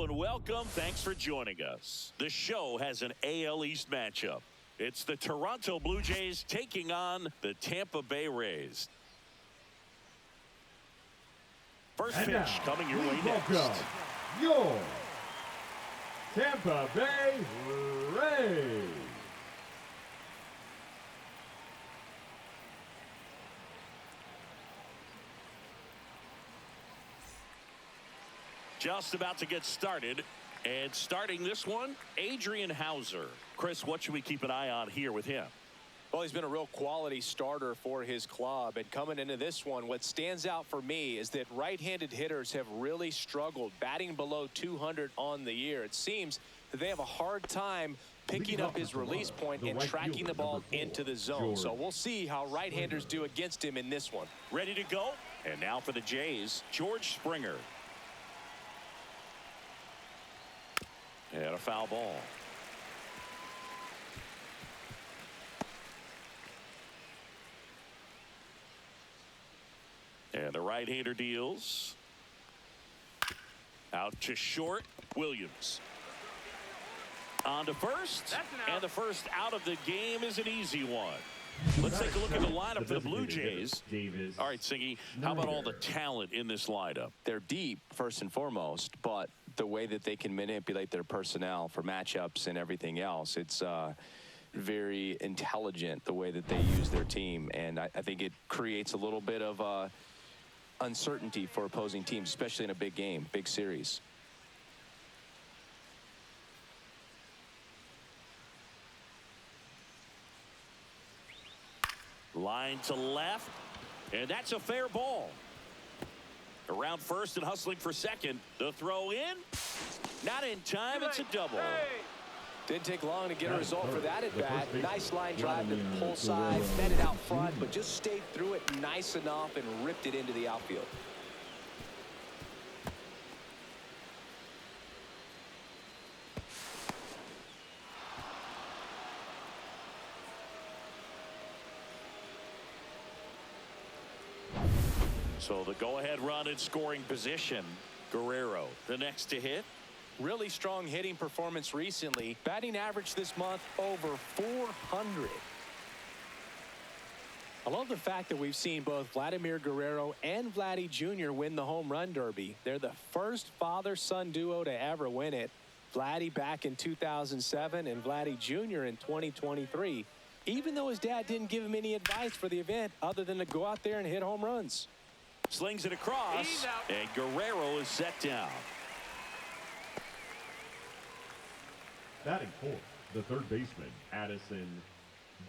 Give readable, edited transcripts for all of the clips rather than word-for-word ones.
and welcome. Thanks for joining us. The show has an AL East matchup. It's the Toronto Blue Jays taking on the Tampa Bay Rays. First and pitch now, coming your way welcome next. Your Tampa Bay Rays. Just about to get started. And starting this one, Adrian Hauser. Chris, what should we keep an eye on here with him? Well, he's been a real quality starter for his club. And coming into this one, what stands out for me is that right-handed hitters have really struggled, batting below 200 on the year. It seems that they have a hard time picking up his release point and tracking the ball into the zone. So we'll see how right-handers do against him in this one. Ready to go? And now for the Jays, George Springer. And a foul ball. And the right-hander deals. Out to short. Williams. On to first. And the first out of the game is an easy one. Let's take a look at the lineup for the Blue Jays. All right, Singy, how about all the talent in this lineup? They're deep, first and foremost, but the way that they can manipulate their personnel for matchups and everything else, it's very intelligent the way that they use their team. And I think it creates a little bit of uncertainty for opposing teams, especially in a big game, big series. Line to left, and that's a fair ball. Around first and hustling for second. The throw in, not in time. It's a double. Didn't take long to get a result for that at bat. Nice line drive to the pull side, fed it out front, but just stayed through it nice enough and ripped it into the outfield. So the go-ahead run in scoring position. Guerrero, the next to hit. Really strong hitting performance recently. Batting average this month over 400. I love the fact that we've seen both Vladimir Guerrero and Vladdy Jr. win the home run derby. They're the first father-son duo to ever win it. Vladdy back in 2007 and Vladdy Jr. in 2023. Even though his dad didn't give him any advice for the event other than to go out there and hit home runs. Slings it across, and Guerrero is set down. Batting fourth, the third baseman, Addison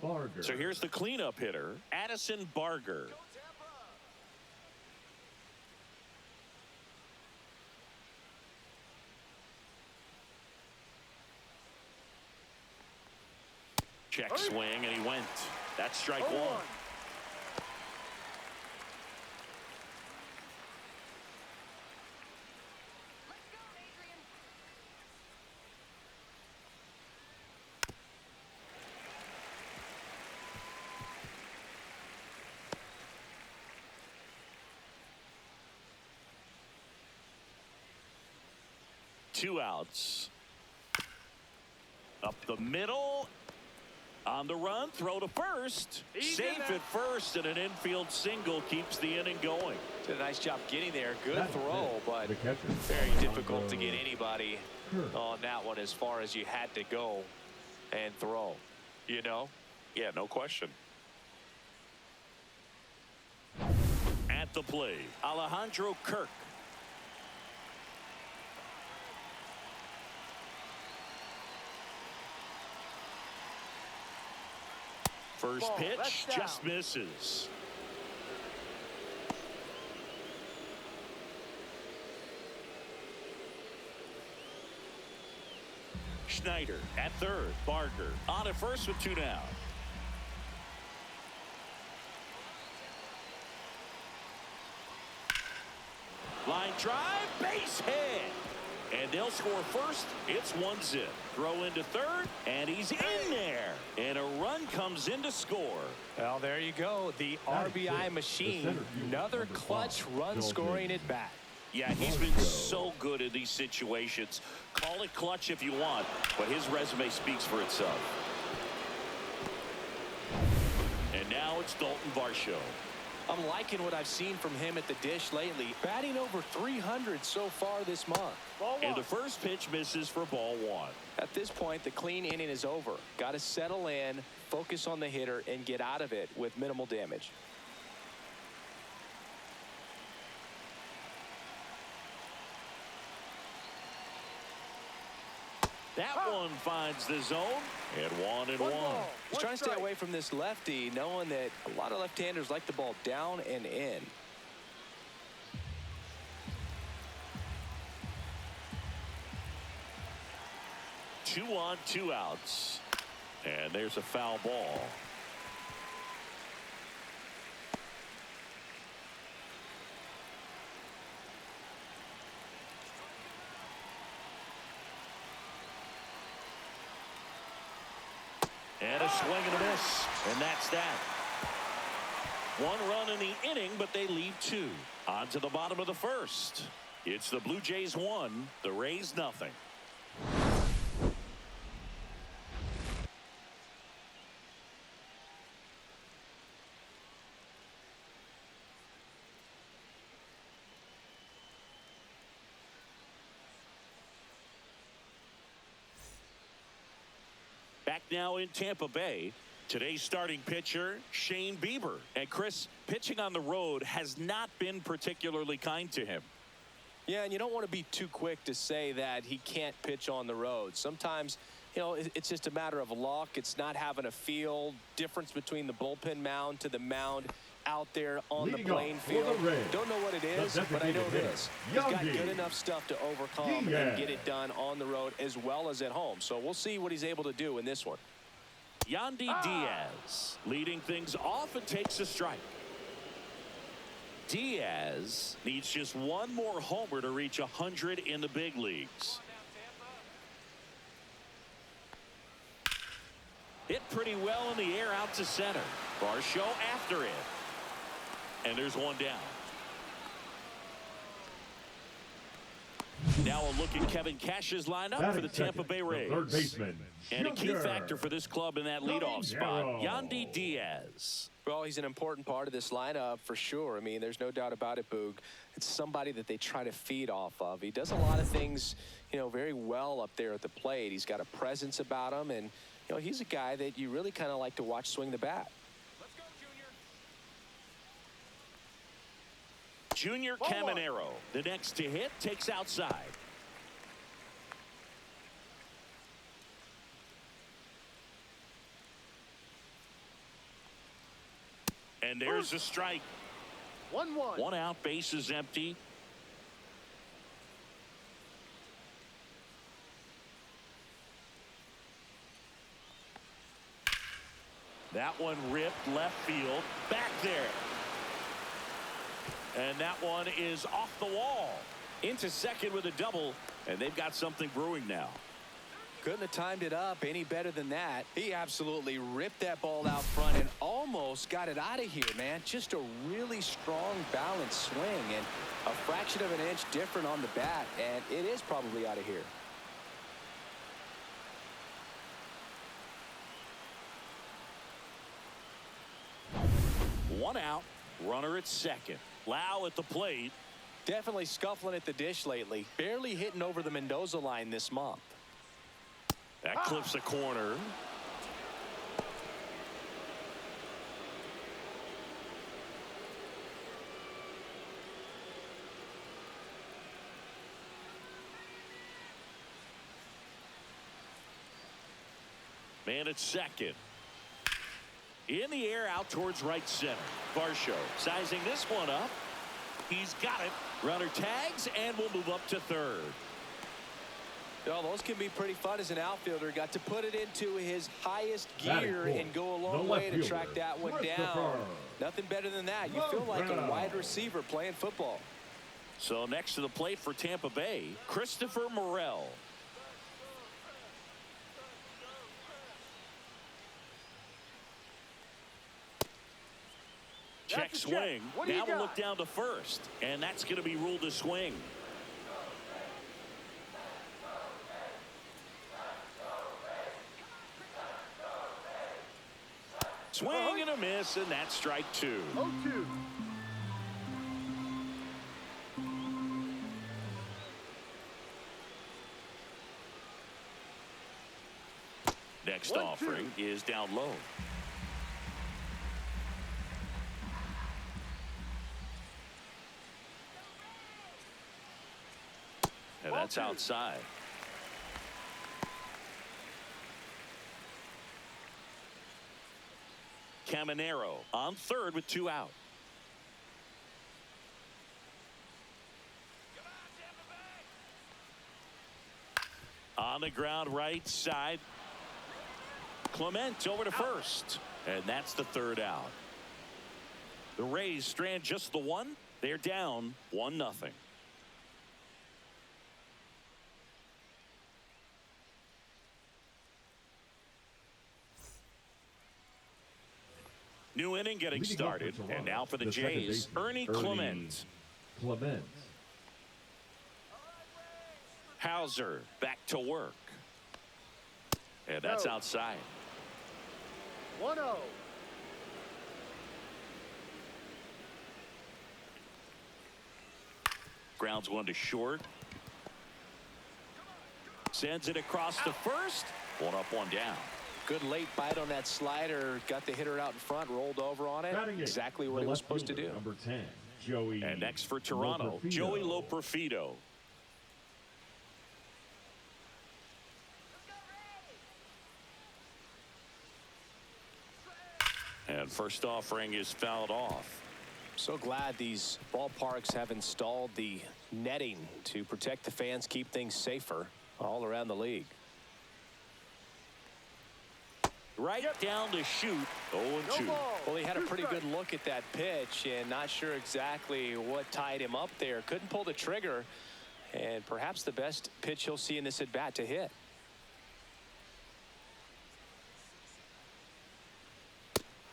Barger. So here's the cleanup hitter, Addison Barger. Check swing, and he went. That's strike one. Two outs. Up the middle. On the run, throw to first. Safe at first, and an infield single keeps the inning going. Did a nice job getting there. Good throw, but very difficult to get anybody on that one as far as you had to go and throw. You know? Yeah, no question. At the plate, Alejandro Kirk. First pitch just misses. Schneider at third. Barger on at first with two down. Line drive, base hit. And they'll score first. It's 1-0. Throw into third, and he's in there. And a run comes in to score. Well, there you go. The RBI machine. Another clutch run scoring at bat. Yeah, he's been so good in these situations. Call it clutch if you want, but his resume speaks for itself. And now it's Dalton Varsho. I'm liking what I've seen from him at the dish lately. Batting over 300 so far this month. And the first pitch misses for ball one. At this point, the clean inning is over. Got to settle in, focus on the hitter, and get out of it with minimal damage. That one finds the zone, and 1-1. He's trying to stay away from this lefty, knowing that a lot of left-handers like the ball down and in. Two on, 2 outs. And there's a foul ball. And a swing and a miss. And that's that. 1 run in the inning, but they leave 2. On to the bottom of the first. It's the Blue Jays 1, the Rays nothing. Back now in Tampa Bay. Today's starting pitcher, Shane Bieber. And Chris, pitching on the road has not been particularly kind to him. Yeah, and you don't want to be too quick to say that he can't pitch on the road. Sometimes, you know, it's just a matter of luck. It's not having a feel. Difference between the bullpen mound to the mound out there on the playing field. Don't know what it is, but I know this. He's got good enough stuff to overcome and get it done on the road as well as at home. So we'll see what he's able to do in this one. Yandy Diaz leading things off and takes a strike. Diaz needs just one more homer to reach 100 in the big leagues. Hit pretty well in the air out to center. Varsho after it. And there's one down. Now a look at Kevin Cash's lineup for the Tampa Bay Rays. Third baseman. And a key factor for this club in that leadoff spot, Yandy Diaz. Well, he's an important part of this lineup for sure. I mean, there's no doubt about it, Boog. It's somebody that they try to feed off of. He does a lot of things, you know, very well up there at the plate. He's got a presence about him, and, you know, he's a guy that you really kind of like to watch swing the bat. Junior Caminero, the next to hit, takes outside. And there's a strike. 1-1. 1 out, base is empty. That one ripped left field. Back there. And that one is off the wall. Into second with a double. And they've got something brewing now. Couldn't have timed it up any better than that. He absolutely ripped that ball out front and almost got it out of here, man. Just a really strong balanced swing and a fraction of an inch different on the bat, and it is probably out of here. One out, runner at second. Lau at the plate. Definitely scuffling at the dish lately. Barely hitting over the Mendoza line this month. That clips a corner. Man at second. In the air out towards right center. Varsho sizing this one up. He's got it. Runner tags and will move up to third. Well, those can be pretty fun as an outfielder. Got to put it into his highest gear and go a long way to track that one down. Nothing better than that. You feel like a wide receiver playing football. So next to the plate for Tampa Bay, Christopher Morel. Check swing. Now we'll look down to first, and that's going to be ruled a swing. Swing and a miss, and that's strike two. 0-2. Next offering is down low. And that's outside. Caminero on third with 2 out. On the ground right side. Clement over to first. And that's the 3rd out. The Rays strand just the 1. They're down 1-0. New inning getting started, and now for the Jays, Ernie Clement. Hauser back to work. And that's outside. 1-0. Grounds one to short. Sends it across to first. 1 up, 1 down. Good late bite on that slider. Got the hitter out in front, rolled over on it. Exactly what he was supposed to do. Number 10, Joey. And next for Toronto, Joey Loperfido. And first offering is fouled off. So glad these ballparks have installed the netting to protect the fans, keep things safer all around the league. Right down to shoot. 0-2. Well, he had a pretty good look at that pitch and not sure exactly what tied him up there. Couldn't pull the trigger, and perhaps the best pitch he'll see in this at bat to hit.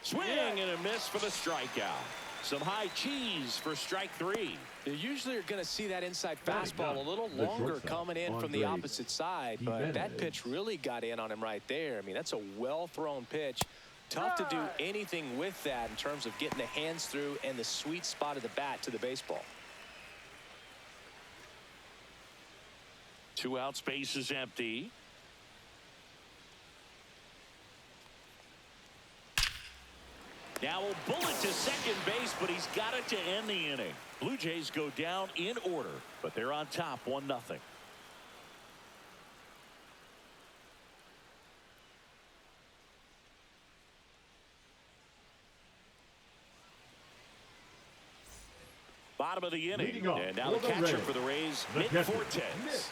Swing and a miss for the strikeout. Some high cheese for strike 3. You usually are going to see that inside fastball a little longer coming in from the opposite side, but that pitch really got in on him right there. I mean, that's a well-thrown pitch. Tough to do anything with that in terms of getting the hands through and the sweet spot of the bat to the baseball. 2 out, space is empty. Now a bullet to second base, but he's got it to end the inning. Blue Jays go down in order, but they're on top 1-0. Bottom of the inning, and now the catcher for the Rays, Nick Fortes.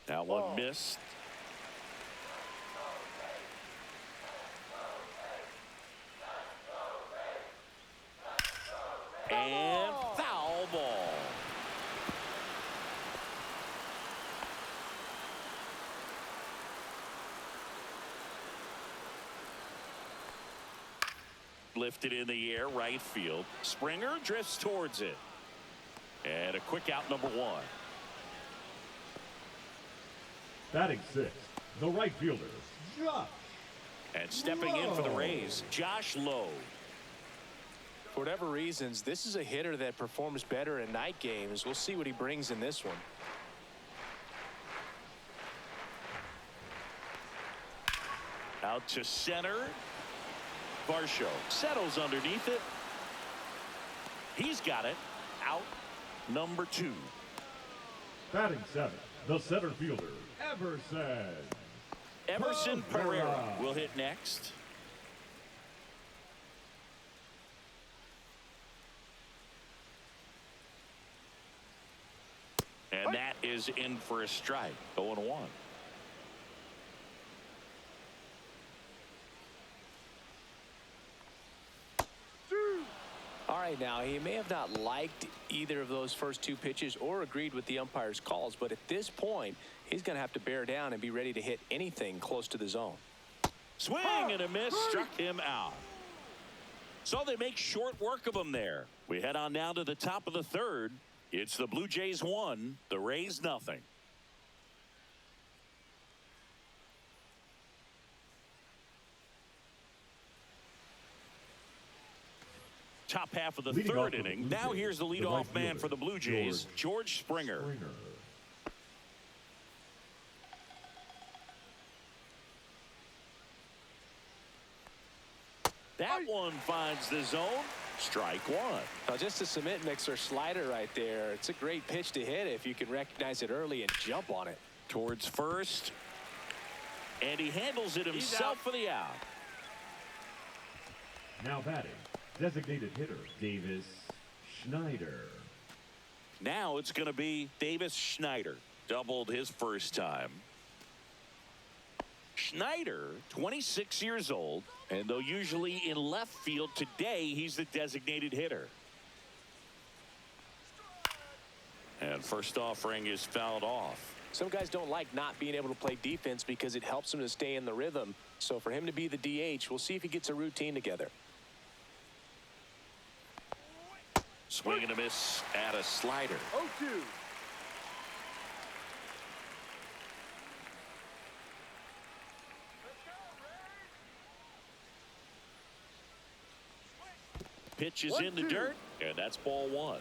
That one missed. And foul ball. Lifted in the air, right field. Springer drifts towards it. And a quick out, number 1. Batting 6th, the right fielder, Josh. And stepping in for the Rays, Josh Lowe. For whatever reasons, this is a hitter that performs better in night games. We'll see what he brings in this one. Out to center. Varsho settles underneath it. He's got it. Out, number 2. Batting 7th, the center fielder, Everson Pereira will hit next. And that is in for a strike. 0-1. All right, right now. He may have not liked either of those first two pitches or agreed with the umpire's calls, but at this point, he's going to have to bear down and be ready to hit anything close to the zone. Swing and a miss, struck him out. So they make short work of him there. We head on now to the top of the third. It's the Blue Jays 1, the Rays nothing. Top half of the third inning. Now here's the leadoff man for the Blue Jays, George Springer. That one finds the zone. Strike one. Now just a cement mixer slider right there. It's a great pitch to hit if you can recognize it early and jump on it. Towards first. And he handles it himself for the out. Now batting, designated hitter, Davis Schneider. Now it's going to be Davis Schneider. Doubled his first time. Schneider, 26 years old, and though usually in left field, today he's the designated hitter. And first offering is fouled off. Some guys don't like not being able to play defense because it helps them to stay in the rhythm. So for him to be the DH, we'll see if he gets a routine together. Swing and a miss at a slider. 0-2. Pitch is in the dirt, and that's ball one.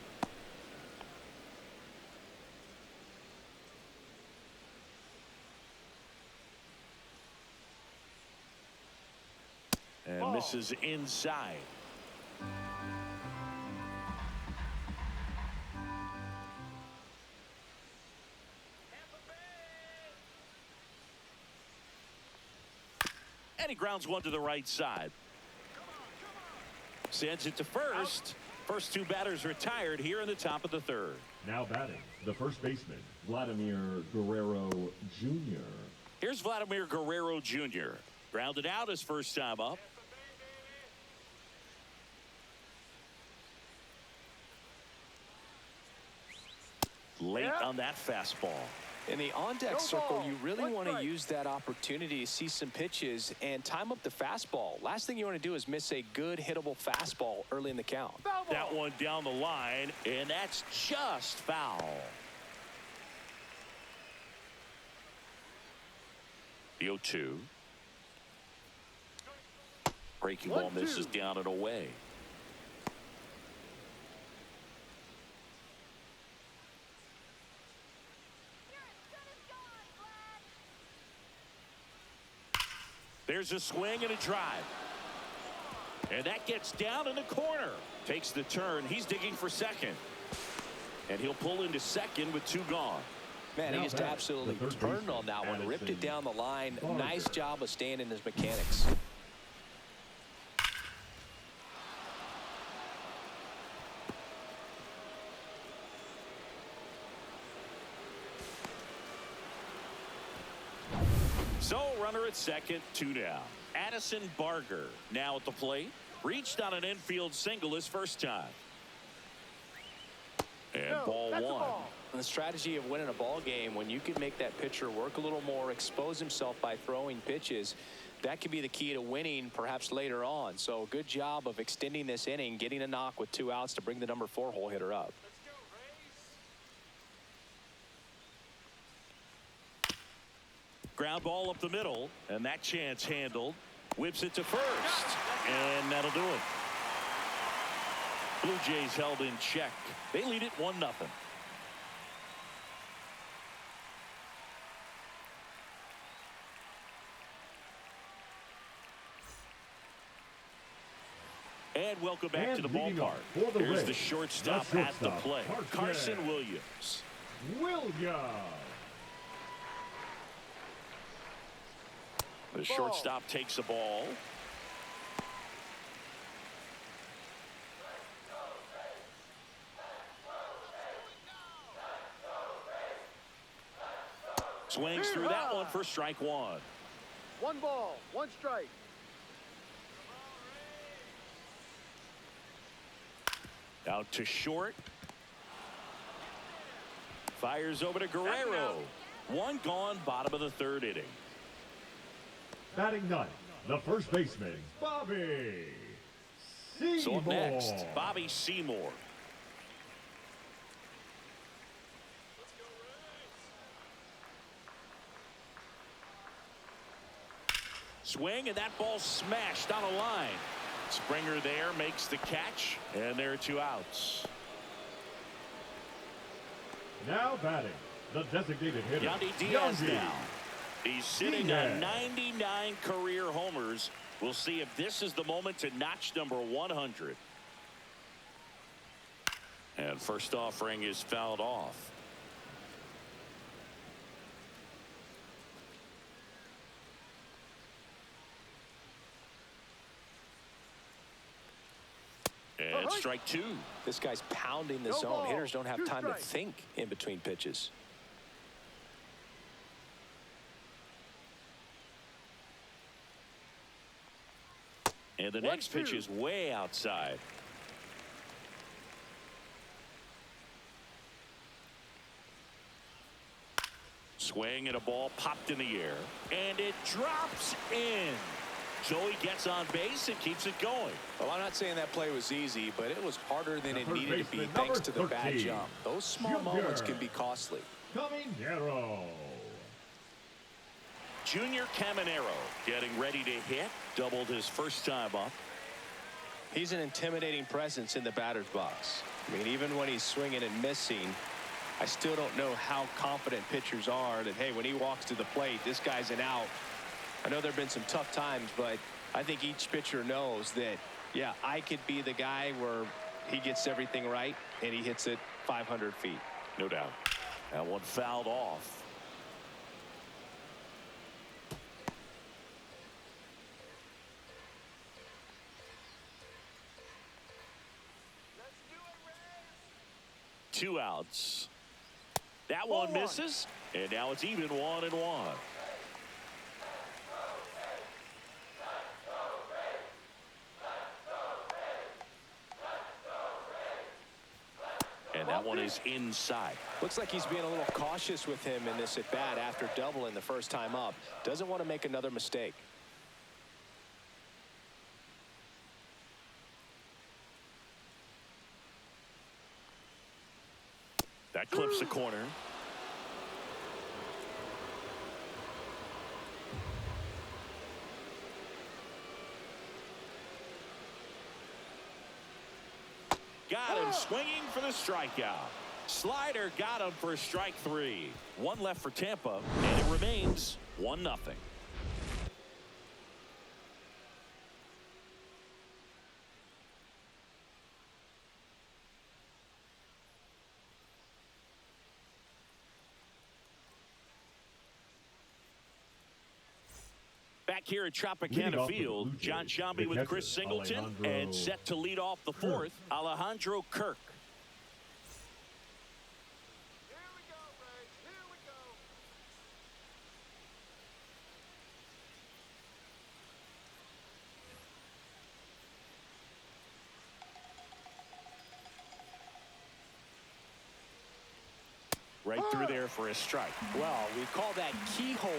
And misses inside. And he grounds one to the right side. Sends it to first. First two batters retired here in the top of the third. Now batting, the first baseman, Vladimir Guerrero Jr. Here's Vladimir Guerrero Jr. Grounded out his first time up. Late on that fastball. In the on-deck circle, you really want to use that opportunity to see some pitches and time up the fastball. Last thing you want to do is miss a good hittable fastball early in the count. That one down the line, and that's just foul. The 0-2. Breaking ball misses down and away. There's a swing and a drive. And that gets down in the corner. Takes the turn. He's digging for second. And he'll pull into second with two gone. Man, he just absolutely turned on that one. Ripped it down the line. Nice job of staying in his mechanics. So runner at second, two down. Addison Barger now at the plate. Reached on an infield single his first time. And ball one. And the strategy of winning a ball game, when you can make that pitcher work a little more, expose himself by throwing pitches, that could be the key to winning perhaps later on. So good job of extending this inning, getting a knock with 2 outs to bring the number 4 hole hitter up. Ground ball up the middle, and that chance handled. Whips it to first, and that'll do it. Blue Jays held in check. They lead it 1-0. And welcome back to the ballpark. Here's the shortstop at the plate, Carson Williams. The shortstop takes the ball. Swings through that one for strike one. 1 ball, 1 strike. Out to short. Fires over to Guerrero. One gone, bottom of the third inning. Batting ninth, the first baseman, Bobby Seymour. So up next, Bobby Seymour. Swing, and that ball smashed on a line. Springer there makes the catch, and there are 2 outs. Now batting, the designated hitter, Yandy Diaz now. He's sitting on 99 career homers. We'll see if this is the moment to notch number 100. And first offering is fouled off. And strike 2. This guy's pounding the zone. Hitters don't have time to think in between pitches. And the next pitch is way outside. Swing, and a ball popped in the air, and it drops in. Joey gets on base and keeps it going. Well, I'm not saying that play was easy, but it was harder than it needed to be thanks to the bad jump. Those small moments can be costly. Caminero. Junior Caminero getting ready to hit. Doubled his first time up. He's an intimidating presence in the batter's box. I mean, even when he's swinging and missing, I still don't know how confident pitchers are that, hey, when he walks to the plate, this guy's an out. I know there have been some tough times, but I think each pitcher knows that, yeah, I could be the guy where he gets everything right and he hits it 500 feet. No doubt. That one fouled off. Two outs. That one misses, and now it's even 1-1. And that one is inside. Looks like he's being a little cautious with him in this at bat after doubling the first time up. Doesn't want to make another mistake. That clips the corner. Got him swinging for the strikeout. Slider got him for strike 3. One left for Tampa, and it remains 1-0. Back here at Tropicana Field, John Shambi with Chris Singleton, and set to lead off the fourth, Alejandro Kirk. Here we go, Ray. Here we go. Right through there for a strike. Well, we call that keyholing.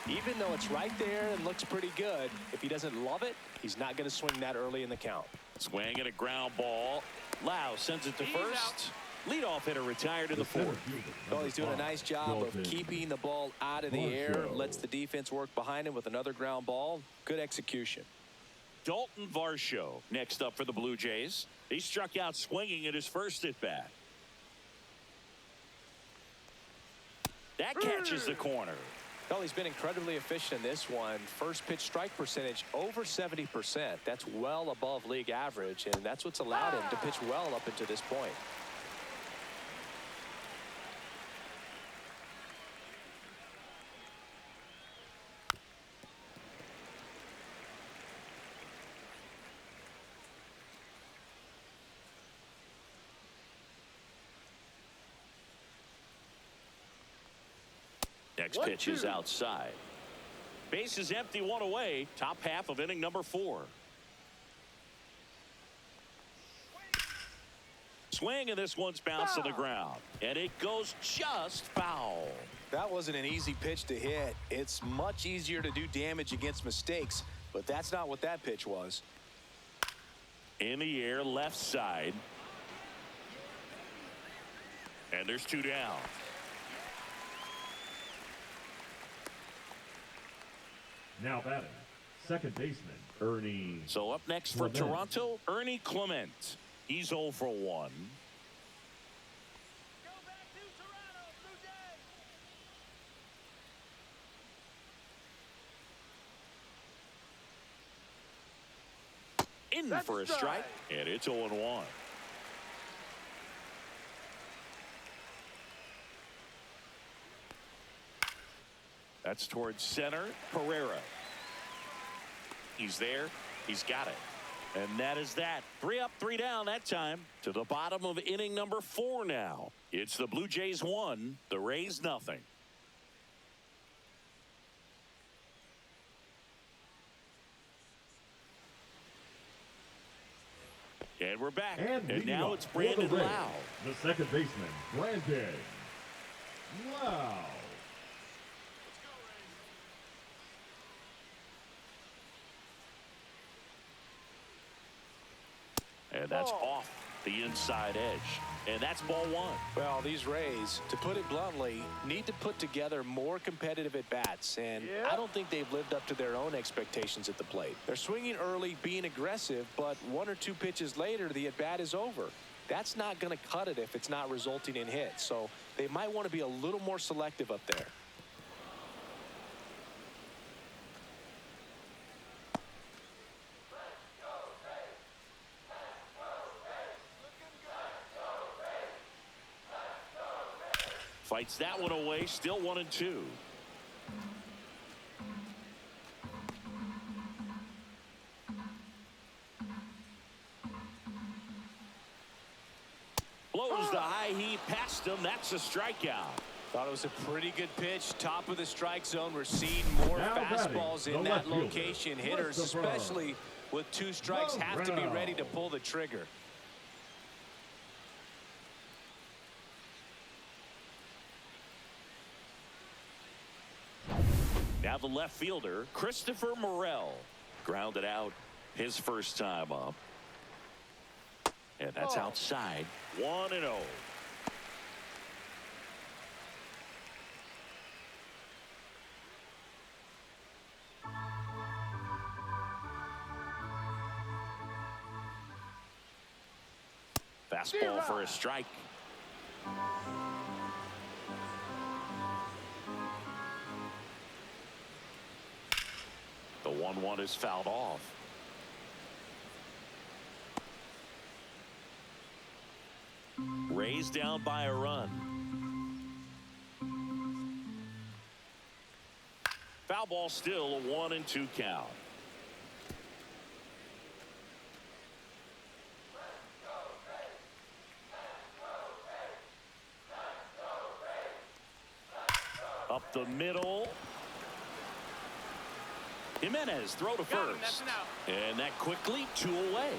Even though it's right there and looks pretty good, if he doesn't love it, he's not going to swing that early in the count. Swing and a ground ball. Lau sends it to first. Leadoff hitter retired in the fourth. Well, he's doing a nice job of keeping the ball out of the air. Lets the defense work behind him with another ground ball. Good execution. Dalton Varsho next up for the Blue Jays. He struck out swinging at his first at bat. That catches the corner. Well, he's been incredibly efficient in this one. First pitch strike percentage over 70%. That's well above league average, and that's what's allowed him to pitch well up until this point. Next pitch is outside. Base is empty, one away. Top half of inning number 4. swing, and this one's bounced to the ground. And it goes just foul. That wasn't an easy pitch to hit. It's much easier to do damage against mistakes, but that's not what that pitch was. In the air, left side. And there's 2 down. Now batting, second baseman, Ernie. So up next for Clement. Toronto, Ernie Clement. He's 0 for 1. Go back to Toronto, Blue Jays. In That's for a strike, and it's 0-1. That's towards center. Pereira. He's there. He's got it. And that is that. 3 up, 3 down that time. To the bottom of inning number 4 now. It's the Blue Jays 1, the Rays nothing. And we're back. And now it's Brandon Lau. The second baseman, Brandon Lau. And that's off the inside edge. And that's ball 1. Well, these Rays, to put it bluntly, need to put together more competitive at-bats, and I don't think they've lived up to their own expectations at the plate. They're swinging early, being aggressive, but 1 or 2 pitches later, the at-bat is over. That's not going to cut it if it's not resulting in hits, so they might want to be a little more selective up there. Fights that one away, still 1-2. Blows the high heat past him. That's a strikeout. Thought it was a pretty good pitch. Top of the strike zone. We're seeing more Now fastballs batting, in the that left fielder, location. Hitters, Christopher especially with 2 strikes, have to be ready to pull the trigger. Now the left fielder, Christopher Morel. Grounded out his first time up. And that's outside. 1-0. Fastball for a strike. The 1-1 is fouled off. Rays down by a run. Foul ball, still a 1-2 count. Up the middle. Jimenez throw to first. And that quickly 2 away.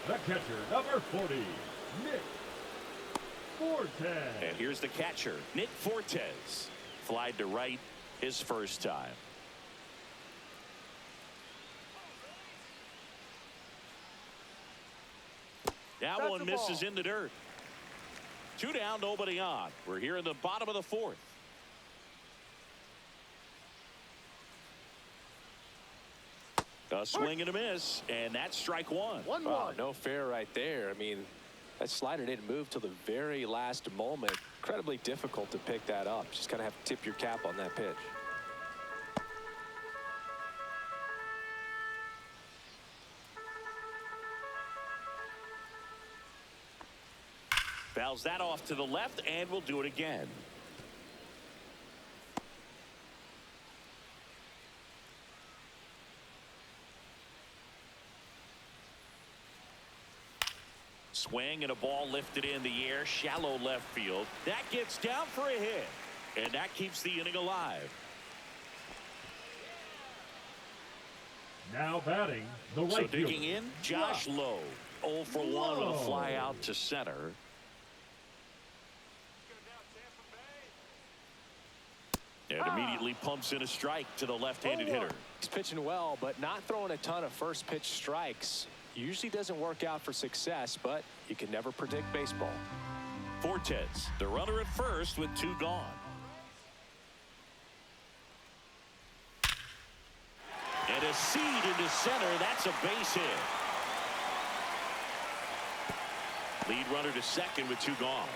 The catcher, number 40, Nick Fortes. And here's the catcher, Nick Fortes. Flied to right his first time. That one misses in the dirt. 2 down, nobody on. We're here in the bottom of the 4th. A swing and a miss, and that's strike 1. Wow, no fair right there. I mean, that slider didn't move till the very last moment. Incredibly difficult to pick that up. Just kind of have to tip your cap on that pitch. Fouls that off to the left, and we'll do it again. Swing and a ball lifted in the air, shallow left field. That gets down for a hit, and that keeps the inning alive. Now batting, the right So digging fielder, in, Josh Lowe. 0 for 1 with a fly out to center. And immediately pumps in a strike to the left-handed hitter. He's pitching well, but not throwing a ton of first pitch strikes. Usually doesn't work out for success, but you can never predict baseball. Fortes, the runner at first with 2 gone. And a seed into center. That's a base hit. Lead runner to second with 2 gone.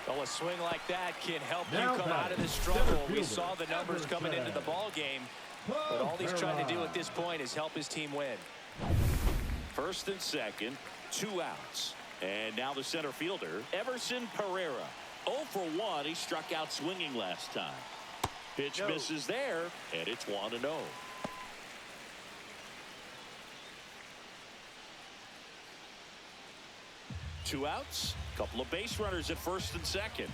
Well, a swing like that can help you come out of this struggle. We saw the numbers coming into the ball game, but all he's trying to do at this point is help his team win. First and second, 2 outs. And now the center fielder, Everson Pereira. 0 for 1. He struck out swinging last time. Pitch misses there, and it's 1-0. Two outs, couple of base runners at first and second.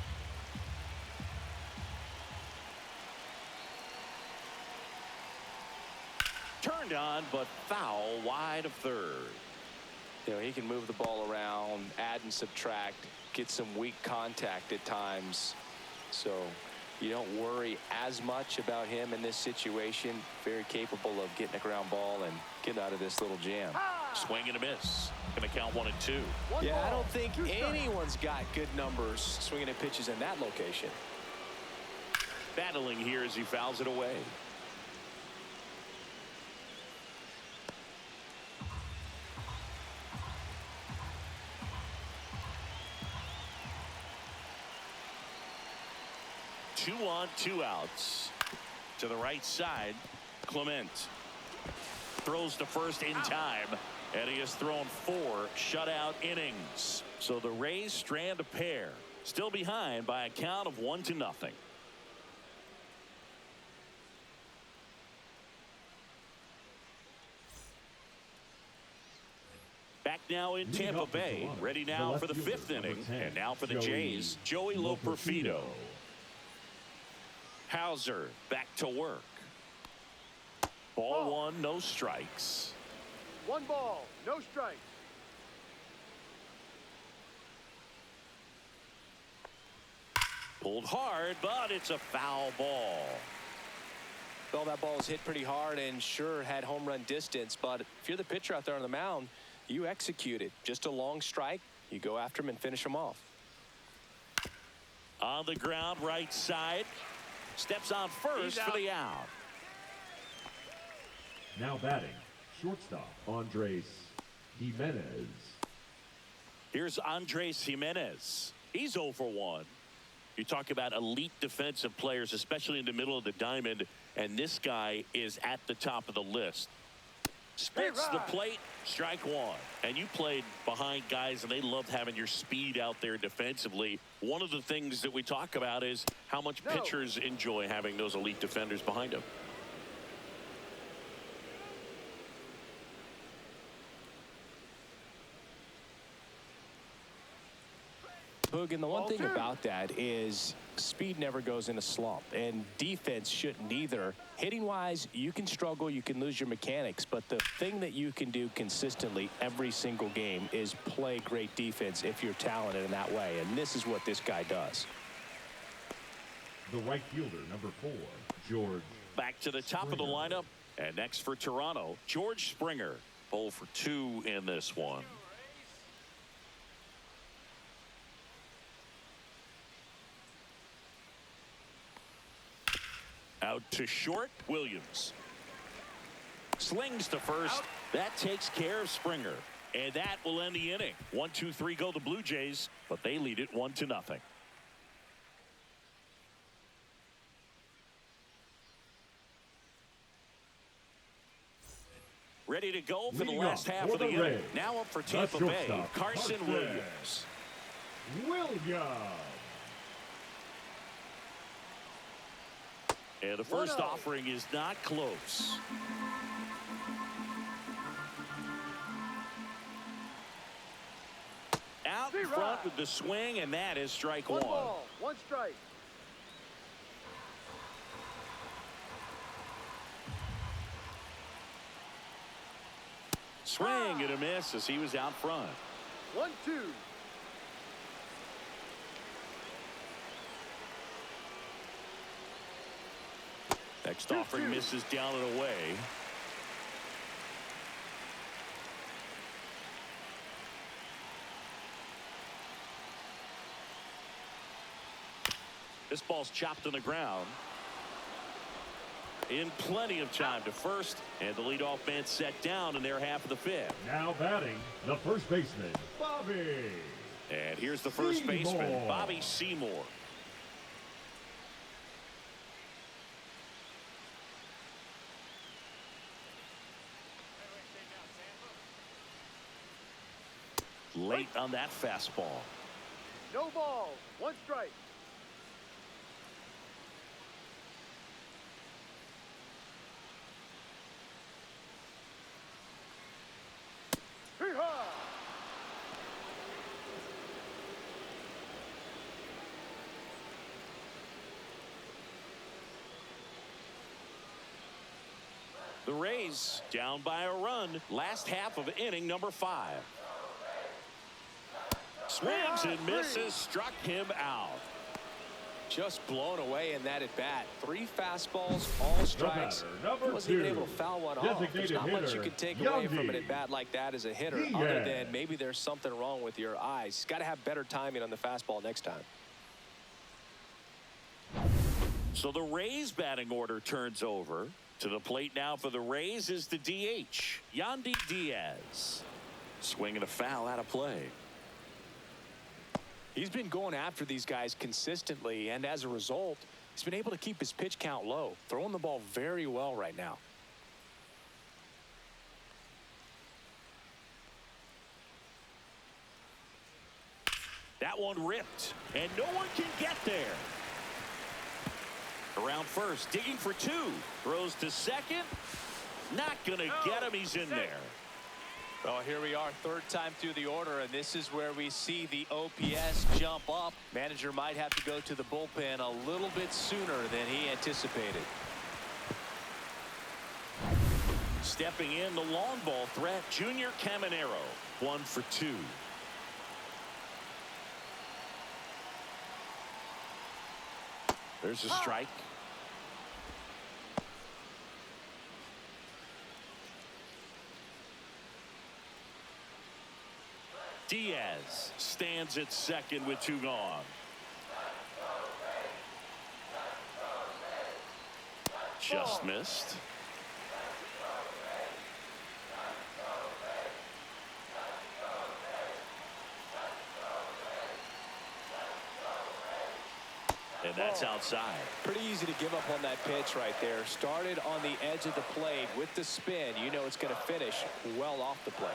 Turned on, but foul wide of third. You know, he can move the ball around, add and subtract, get some weak contact at times. So you don't worry as much about him in this situation. Very capable of getting a ground ball and getting out of this little jam. Swing and a miss. Gonna count 1 and 2. Yeah, I don't think anyone's got good numbers swinging at pitches in that location. Battling here as he fouls it away. Two on, 2 outs. To the right side, Clement throws to first in time, and he has thrown 4 shutout innings. So the Rays strand a pair, still behind by a count of 1-0. Back now in Tampa Bay, ready now for the 5th inning, and now for the Jays, Joey Loperfido. Hauser back to work. Ball 1, no strikes. 1 ball, no strike. Pulled hard, but it's a foul ball. Well, that ball was hit pretty hard and sure had home run distance, but if you're the pitcher out there on the mound, you execute it. Just a long strike, you go after him and finish him off. On the ground, right side. Steps on first for the out. Now batting, shortstop, Andres Jimenez. Here's Andres Jimenez. He's 0 for 1. You talk about elite defensive players, especially in the middle of the diamond, and this guy is at the top of the list. Spits the plate, strike 1. And you played behind guys, and they loved having your speed out there defensively. One of the things that we talk about is how much pitchers enjoy having those elite defenders behind them. Boog, and the one thing about that is speed never goes in a slump, and defense shouldn't either. Hitting wise, you can struggle, you can lose your mechanics, but the thing that you can do consistently every single game is play great defense if you're talented in that way, and this is what this guy does. The right fielder, number 4, George. Back to the top of the lineup, and next for Toronto, George Springer. 0 for 2 in this one. Out to short, Williams. Slings to first. That takes care of Springer. And that will end the inning. 1-2-3 go the Blue Jays, but they lead it 1-0. Ready to go for the last half of the inning. Now up for Tampa Bay, Carson Williams. And the first offering is not close. Out in front with the swing, and that is strike 1. 1 ball, 1 strike. Swing and a miss as he was out front. 1-2. Next offering misses down and away. This ball's chopped on the ground. In plenty of time to first, and the leadoff man set down in their half of the fifth. Now batting, the first baseman, Bobby. And here's the first baseman, Bobby Seymour. Late on that fastball. No ball. 1 strike. Hee-haw! The Rays down by a run. Last half of inning number 5. Swings and misses, struck him out. Just blown away in that at bat. 3 fastballs, all strikes. He wasn't even able to foul one off. There's not much you can take away from an at bat like that as a hitter, other than maybe there's something wrong with your eyes. He's got to have better timing on the fastball next time. So the Rays batting order turns over. To the plate now for the Rays is the DH, Yandy Diaz. Swinging a foul out of play. He's been going after these guys consistently, and as a result, he's been able to keep his pitch count low, throwing the ball very well right now. That one ripped, and no one can get there. Around first, digging for 2. Throws to second. Not going to get him. He's in there. Well, here we are, 3rd time through the order, and this is where we see the OPS jump up. Manager might have to go to the bullpen a little bit sooner than he anticipated. Stepping in, the long ball threat, Junior Caminero. 1 for 2. There's a strike. Diaz stands at second with 2 gone. Just missed. And that's outside. Pretty easy to give up on that pitch right there. Started on the edge of the plate with the spin. You know it's going to finish well off the plate.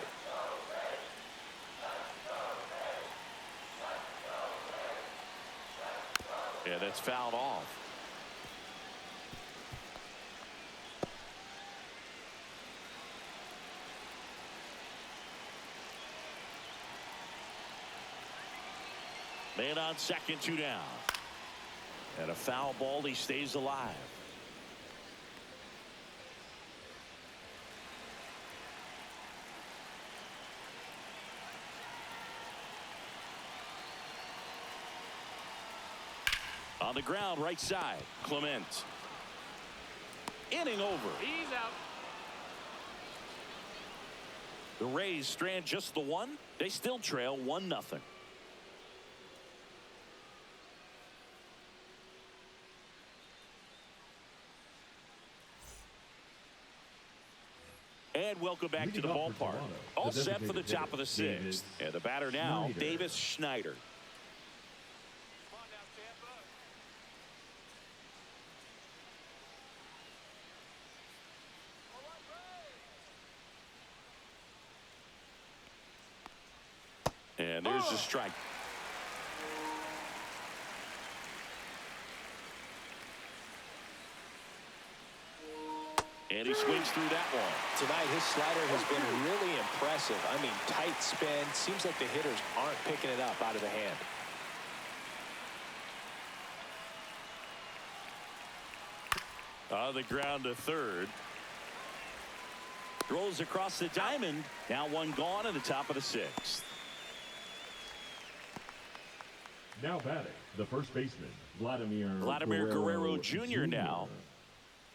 Yeah, that's fouled off. Man on second, 2 down. And a foul ball, he stays alive. On the ground, right side, Clement. Inning over. He's out. The Rays strand just the 1. They still trail 1-0. And welcome back to the ballpark. All set for the top of the 6th. And the batter now, Davis Schneider. And there's the strike. And he swings through that one. Tonight, his slider has been really impressive. I mean, tight spin. Seems like the hitters aren't picking it up out of the hand. On the ground to third. Throws across the diamond. Now one gone in the top of the 6th. Now batting, the first baseman, Vladimir Guerrero Jr. now.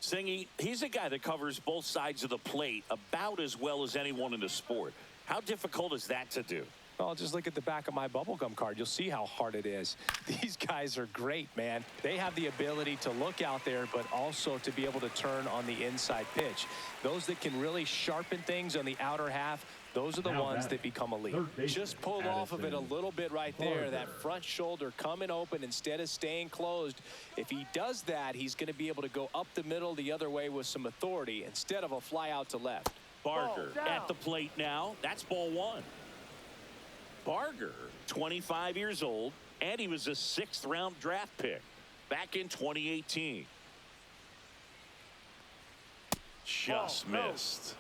Singy, he's a guy that covers both sides of the plate about as well as anyone in the sport. How difficult is that to do? Well, just look at the back of my bubblegum card. You'll see how hard it is. These guys are great, man. They have the ability to look out there, but also to be able to turn on the inside pitch. Those that can really sharpen things on the outer half, those are the ones that become elite. Just pulled off of it a little bit right there. That front shoulder coming open instead of staying closed. If he does that, he's going to be able to go up the middle the other way with some authority instead of a fly out to left. Barger at the plate now. That's ball 1. Barger, 25 years old, and he was a 6th-round draft pick back in 2018. Just missed.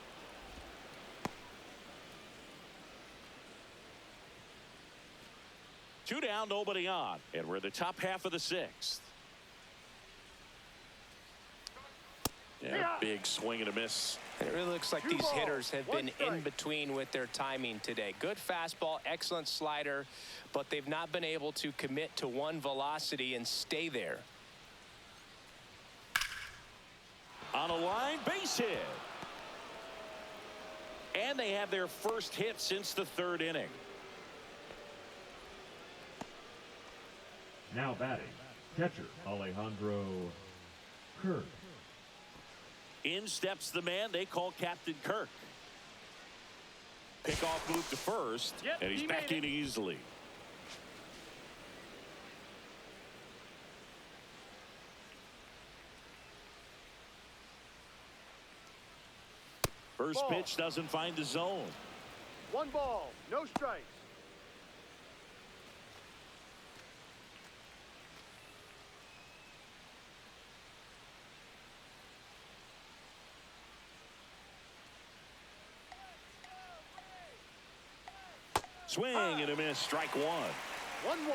Two down, nobody on, and we're in the top half of the 6th. Yeah, big swing and a miss. And it really looks like these hitters have been in between with their timing today. Good fastball, excellent slider, but they've not been able to commit to one velocity and stay there. On a line, base hit. And they have their first hit since the 3rd inning. Now batting, catcher Alejandro Kirk. In steps the man they call Captain Kirk. Pickoff move to first, and he's back in easily. First pitch doesn't find the zone. 1 ball, no strikes. Swing and a miss, strike 1. 1-1.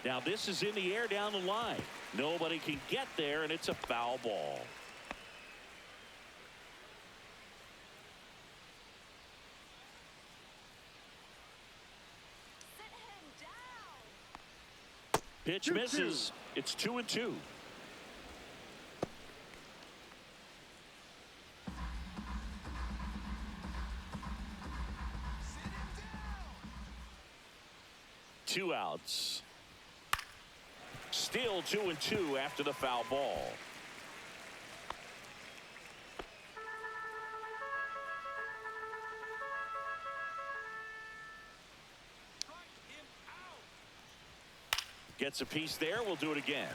Now this is in the air down the line. Nobody can get there, and it's a foul ball. Pitch misses. It's 2-2. Two outs. Still 2-2 after the foul ball. Gets a piece there. We'll do it again.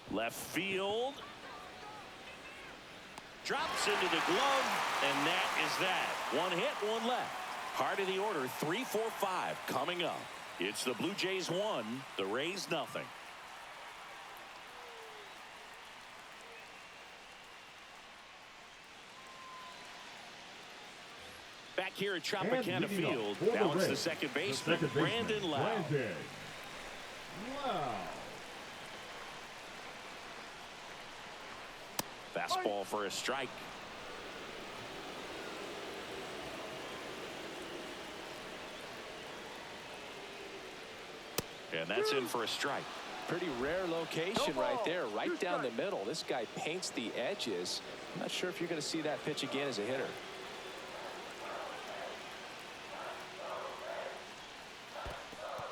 Left field. Drops into the glove, and that is that. One hit, one left. Heart of the order, 3-4-5 coming up. It's the Blue Jays 1, the Rays nothing. Back here at Tropicana Field, now it's the second baseman, Brandon Lau. Fastball for a strike. And that's in for a strike. Pretty rare location right there, right down the middle. This guy paints the edges. I'm not sure if you're going to see that pitch again as a hitter.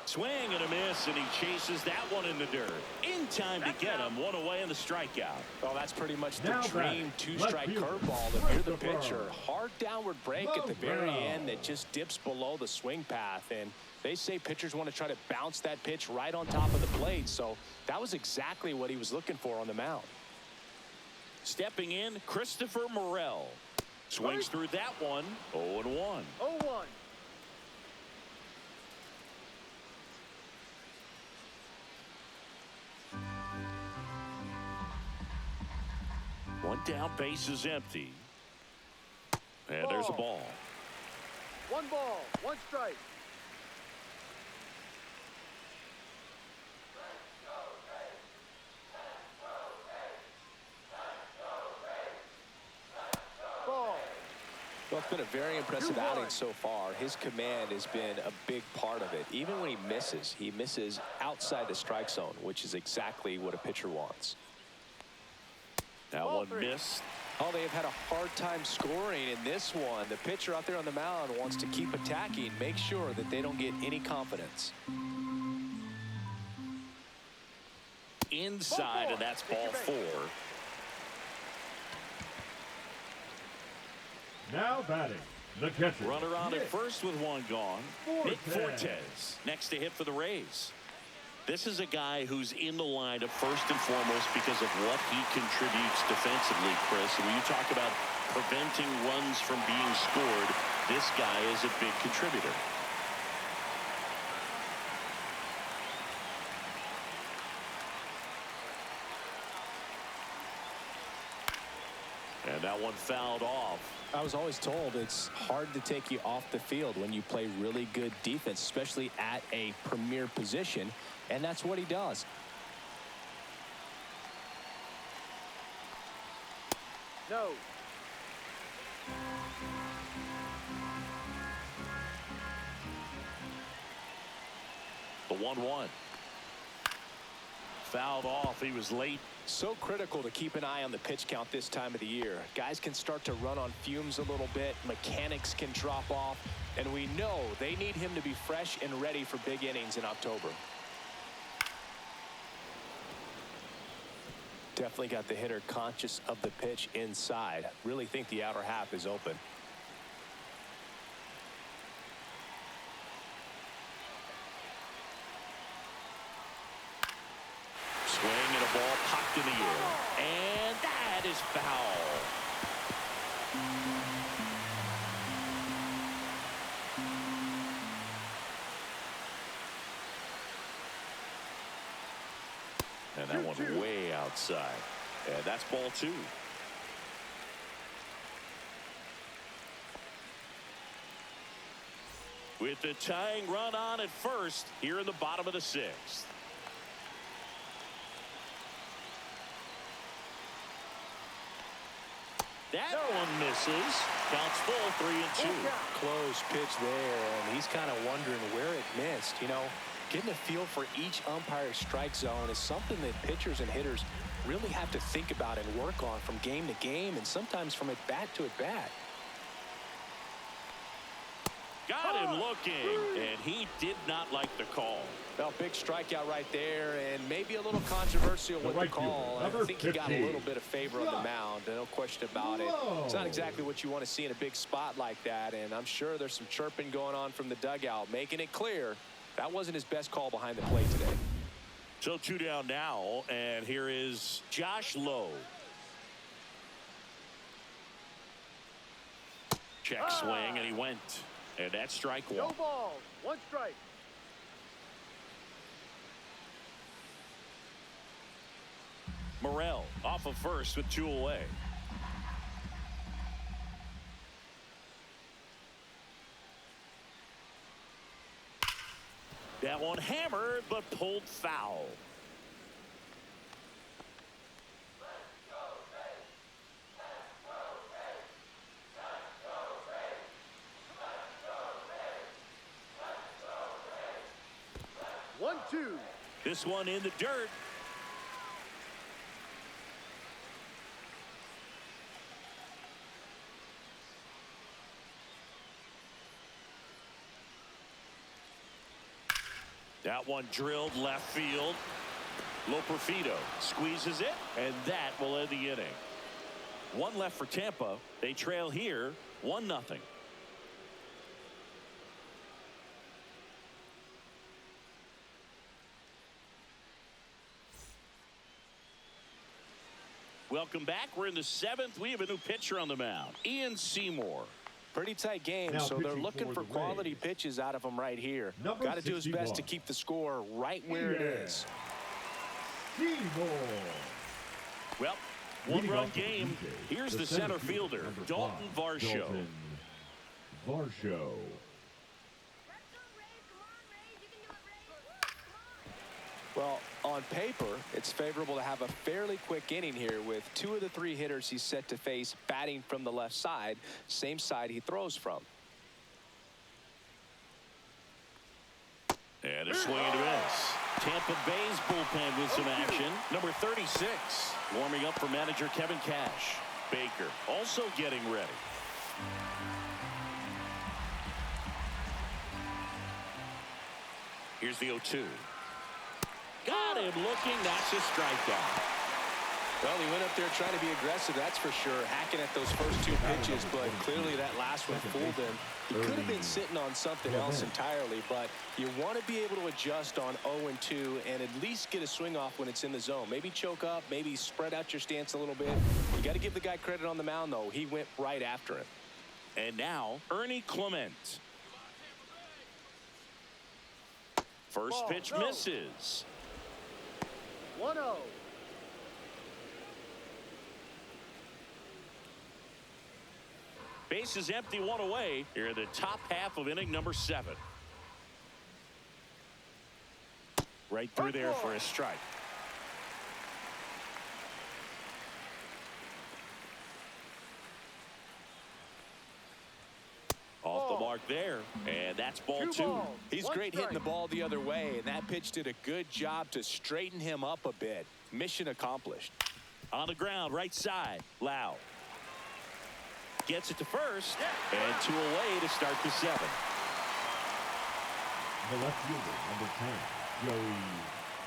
Swing and a miss, and he chases that one in the dirt. In time to get him, one away in the strikeout. Oh, that's pretty much the dream two-strike curveball if you're the pitcher. Hard downward break at the very end that just dips below the swing path. And they say pitchers want to try to bounce that pitch right on top of the plate. So that was exactly what he was looking for on the mound. Stepping in, Christopher Morel. Swings through that one, 0-1. 0-1. down, bases empty. And there's a ball. 1 ball, 1 strike. Ball. Well, it's been a very impressive outing so far. His command has been a big part of it. Even when he misses outside the strike zone, which is exactly what a pitcher wants. That one missed. Oh, they have had a hard time scoring in this one. The pitcher out there on the mound wants to keep attacking, make sure that they don't get any confidence. Inside, and that's ball 4. Now batting, the catcher. Runner on at first with 1 gone. Nick Fortes next to hit for the Rays. This is a guy who's in the lineup first and foremost because of what he contributes defensively, Chris. And when you talk about preventing runs from being scored, this guy is a big contributor. And that one fouled off. I was always told it's hard to take you off the field when you play really good defense, especially at a premier position, and that's what he does. No. The 1-1. Fouled off. He was late. So critical to keep an eye on the pitch count this time of the year. Guys can start to run on fumes a little bit. Mechanics can drop off. And we know they need him to be fresh and ready for big innings in October. Definitely got the hitter conscious of the pitch inside. Really think the outer half is open. Swing and a ball popped in the air. And that is foul. And that one way outside. And that's ball 2. With the tying run on at first here in the bottom of the 6th. That one misses. Counts full, 3-2. Close pitch there, and he's kind of wondering where it missed. You know, getting a feel for each umpire's strike zone is something that pitchers and hitters really have to think about and work on from game to game, and sometimes from at bat to at bat. Got him looking, and he did not like the call. Well, big strikeout right there, and maybe a little controversial with the call. I think he got a little bit of favor on the mound, no question about it. It's not exactly what you want to see in a big spot like that, and I'm sure there's some chirping going on from the dugout, making it clear that wasn't his best call behind the plate today. So 2 down now, and here is Josh Lowe. Check swing, and he went. And that's strike 1. No ball, 1 strike. Morrell off of first with 2 away. That one hammered, but pulled foul. This one in the dirt. That one drilled left field. Loperfido squeezes it, and that will end the inning. 1 left for Tampa. They trail here 1-0. Welcome back. We're in the 7th. We have a new pitcher on the mound, Ian Seymour. Pretty tight game, now so they're looking for the quality Rays. pitches out of him right here. Number Got to do his best 61. to keep the score right where it is. Seymour. Well, One-run game. Here's the center fielder, Dalton Varsho. Varsho. Well, on paper, it's favorable to have a fairly quick inning here with 2 of the 3 hitters he's set to face batting from the left side, same side he throws from. And a swing and a miss. Tampa Bay's bullpen with some action. Number 36, warming up for manager Kevin Cash. Baker also getting ready. Here's the 0-2. Got him looking. That's a strikeout. Well, he went up there trying to be aggressive, that's for sure, hacking at those first 2 pitches, but clearly that last one fooled him. He could have been sitting on something else entirely, but you want to be able to adjust on 0-2 and at least get a swing off when it's in the zone. Maybe choke up, maybe spread out your stance a little bit. You got to give the guy credit on the mound, though. He went right after him. And now, Ernie Clement. First pitch misses. 1-0. Base is empty, 1 away. Here in the top half of inning number 7. Right through there for a strike. Off the mark there, and that's ball 2. He's great hitting the ball the other way, and that pitch did a good job to straighten him up a bit. Mission accomplished. On the ground, right side, Lau. Gets it to first, and 2 away to start the 7th. The left fielder, number 10, Joey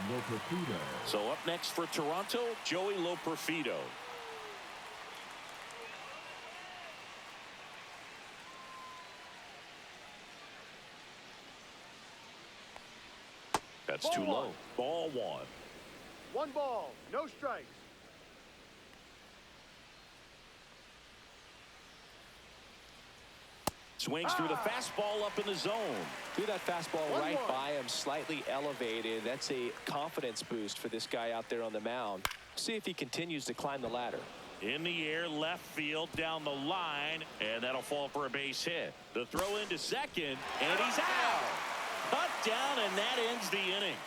Loperfido. So up next for Toronto, Joey Loperfido. That's too low. Ball 1. 1 ball, no strikes. Swings through the fastball up in the zone. Threw that fastball right by him, slightly elevated. That's a confidence boost for this guy out there on the mound. See if he continues to climb the ladder. In the air, left field, down the line, and that'll fall for a base hit. The throw into second, and he's out. Cut down, and that ends the inning.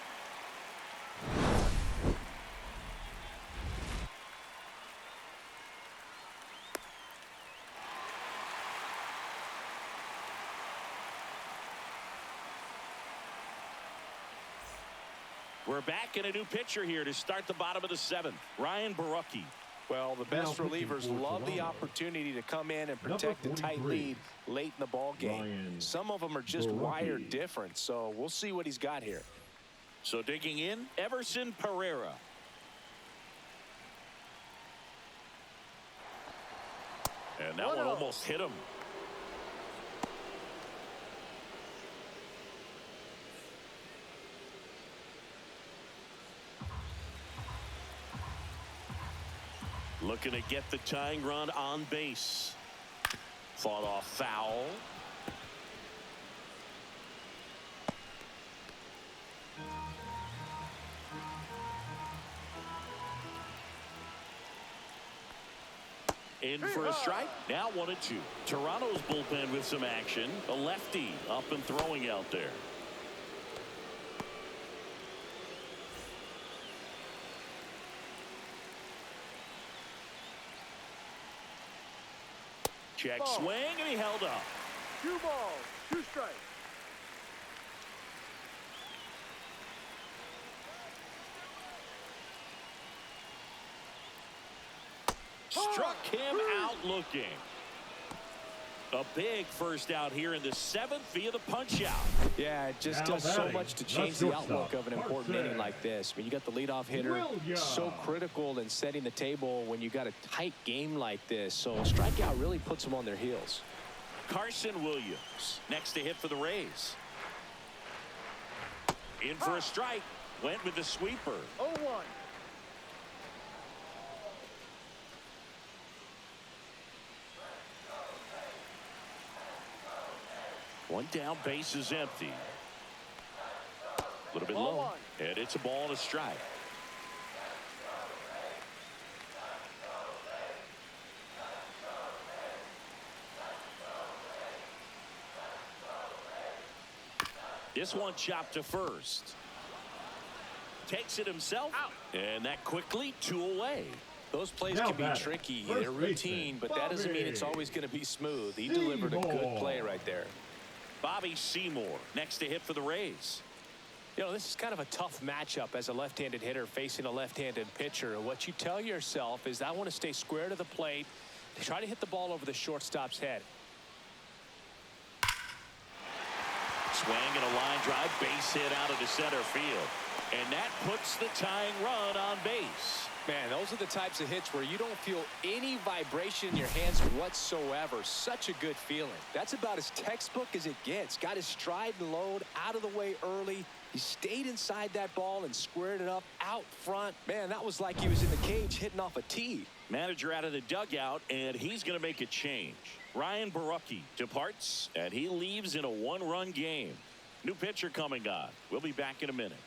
We're back in a new pitcher here to start the bottom of the 7th. Ryan Borucki. Well, the best relievers love the opportunity to come in and protect a tight lead late in the ball game. Some of them are just wired different, so we'll see what he's got here. So digging in, Everson Pereira. And that one almost hit him. Looking to get the tying run on base. Fought off foul. In for a strike. Now 1-2. Toronto's bullpen with some action. A lefty up and throwing out there. Check swing, and he held up. 2 balls, 2 strikes. Struck him out looking. A big first out here in the 7th via the punch out. Yeah, it just does so much to change the outlook of an important inning like this. I mean, you got the leadoff hitter, so critical in setting the table when you got a tight game like this. So a strikeout really puts them on their heels. Carson Williams next to hit for the Rays. In for a strike. Went with the sweeper. 0-1. One down, base is empty. A little bit low, and it's a ball and a strike. This one chopped to first. Takes it himself. Out. And that quickly 2 away. Those plays can be tricky. They're routine, but that doesn't mean it's always going to be smooth. He delivered a good play right there. Bobby Seymour next to hit for the Rays. You know, this is kind of a tough matchup as a left-handed hitter facing a left-handed pitcher. What you tell yourself is, I want to stay square to the plate, try to hit the ball over the shortstop's head. Swing and a line drive, base hit out of the center field. And that puts the tying run on base. Man, those are the types of hits where you don't feel any vibration in your hands whatsoever. Such a good feeling. That's about as textbook as it gets. Got his stride and load out of the way early. He stayed inside that ball and squared it up out front. Man, that was like he was in the cage hitting off a tee. Manager out of the dugout, and he's going to make a change. Ryan Borucki departs, and he leaves in a 1-run game. New pitcher coming on. We'll be back in a minute.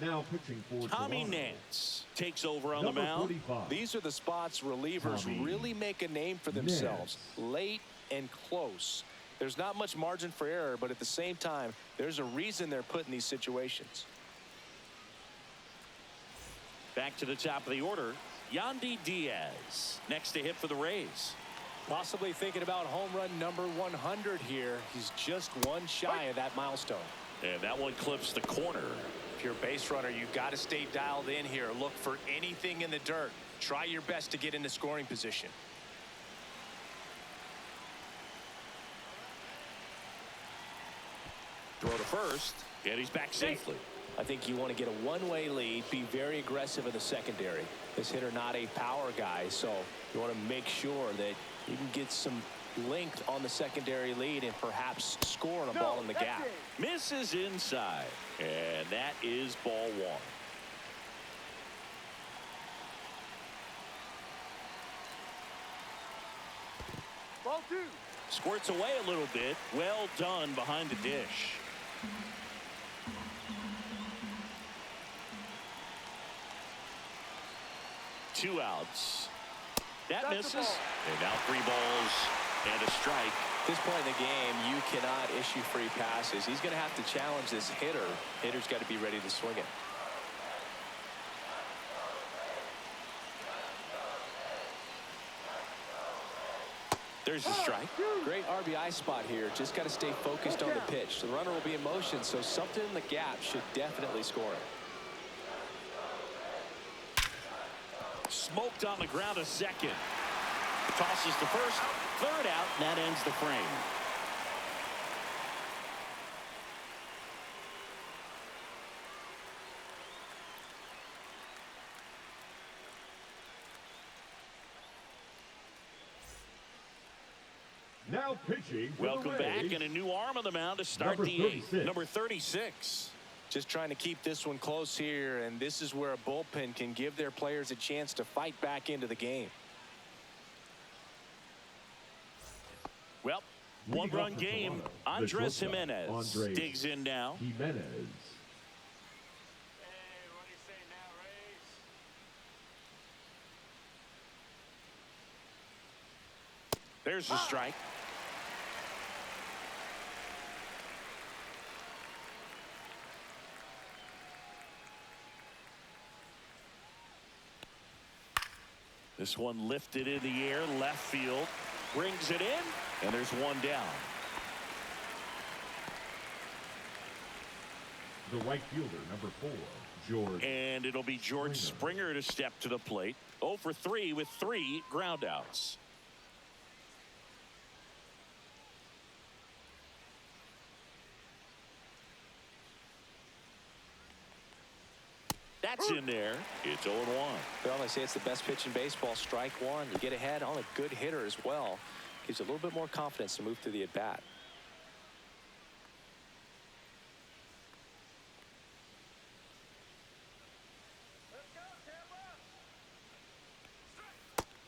Now pitching for Tommy Toronto. Nance takes over on the mound. 45. These are the spots relievers really make a name for themselves. Late and close. There's not much margin for error, but at the same time, there's a reason they're put in these situations. Back to the top of the order, Yandy Diaz next to hit for the Rays. Possibly thinking about home run number 100 here. He's just one shy of that milestone. And that one clips the corner. If you're a base runner, you've got to stay dialed in here. Look for anything in the dirt. Try your best to get into scoring position. Throw to first, and he's back safely. I think you want to get a one-way lead, be very aggressive in the secondary. This hitter not a power guy, so you want to make sure that you can get some length on the secondary lead and perhaps score on a ball in the gap. Misses inside, and that is ball 1. Ball 2. Squirts away a little bit. Well done behind the dish. Two outs. That misses. And now 3 balls and a strike. At this point in the game, you cannot issue free passes. He's going to have to challenge this hitter. Hitter's got to be ready to swing it. There's the strike. Great RBI spot here. Just got to stay focused on the pitch. The runner will be in motion, so something in the gap should definitely score it. Smoked on the ground a second. Tosses to first. Third out. And that ends the frame. Now pitching for Welcome the back, Rays, and a new arm on the mound to start number the 8th. 36. Number 36. Just trying to keep this one close here, and this is where a bullpen can give their players a chance to fight back into the game. Well, Leading 1-run off for game. Toronto, the Andres shortstop, Jimenez Andres digs in now. Jimenez. There's the strike. This one lifted in the air, left field, brings it in, and there's one down. The right fielder, number 4, George. And it'll be George Springer to step to the plate. 0 for 3 with 3 groundouts. That's in there. It's 0-1. Well, they say it's the best pitch in baseball. Strike one. You get ahead on a good hitter as well. Gives you a little bit more confidence to move through the at-bat.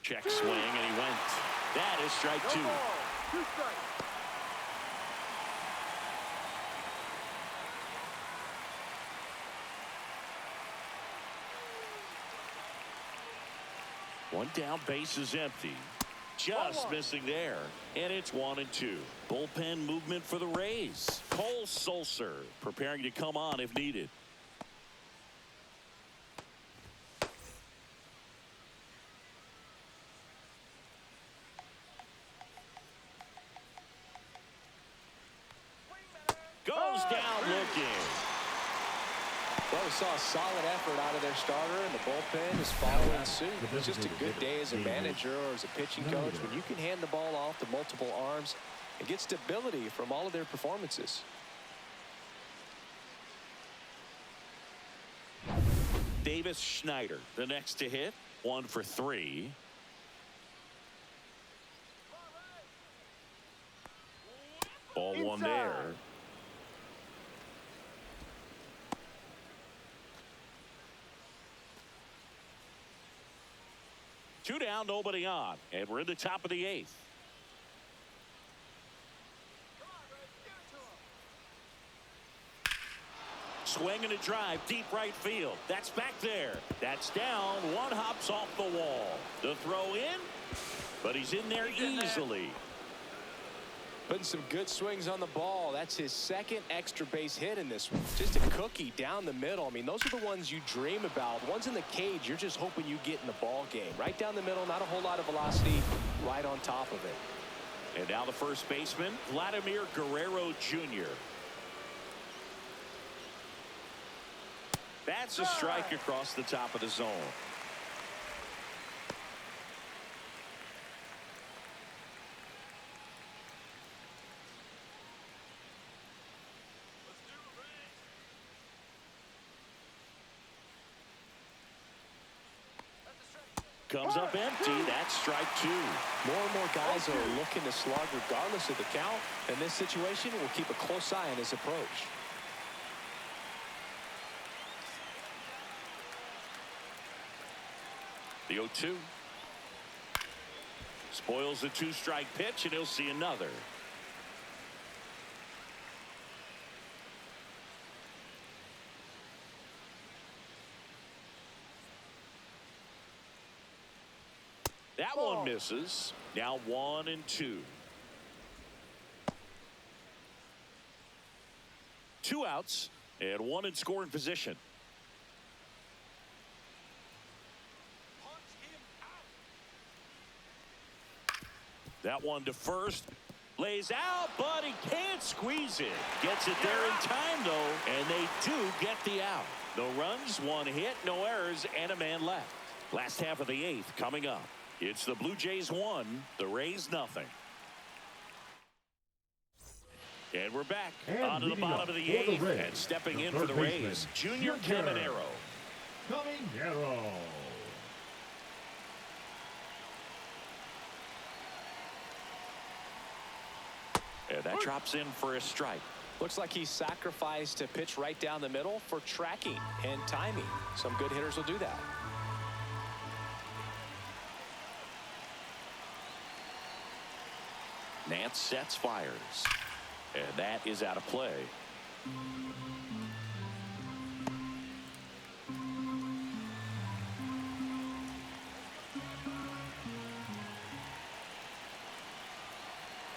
Check swing, and he went. That is strike 2. 2 strikes. One down, base is empty. just missing there. And it's 1-2. Bullpen movement for the Rays. Cole Sulser preparing to come on if needed. Goes down looking. Well, we saw a solid effort out of their starter, and the bullpen is following suit. It's just a good day as a manager or as a pitching coach when you can hand the ball off to multiple arms and get stability from all of their performances. Davis Schneider, the next to hit. 1 for 3. Ball one there. Two down, nobody on, and we're in the top of the 8th. Swing and a drive, deep right field. That's back there. That's down. One hops off the wall. The throw in, but he's in there easily. Putting some good swings on the ball. That's his second extra base hit in this one. Just a cookie down the middle. I mean, those are the ones you dream about. Ones in the cage, you're just hoping you get in the ball game. Right down the middle, not a whole lot of velocity, right on top of it. And now the first baseman, Vladimir Guerrero Jr. That's a strike across the top of the zone. Comes up empty. That's strike 2. More and more guys are looking to slug regardless of the count. In this situation, we'll keep a close eye on his approach. The 0-2. Spoils the 2-strike pitch, and he'll see another. That one misses. Now 1-2. 2 outs and 1 in scoring position. That one to first. Lays out, but he can't squeeze it. Gets it there in time, though, and they do get the out. No runs, 1 hit, no errors, and a man left. Last half of the 8th coming up. It's the Blue Jays 1, the Rays nothing. And we're back onto the bottom of the 8th, and stepping in for the Rays, Junior Caminero. Caminero. And that drops in for a strike. Looks like he sacrificed a pitch right down the middle for tracking and timing. Some good hitters will do that. Nance sets, fires, and that is out of play.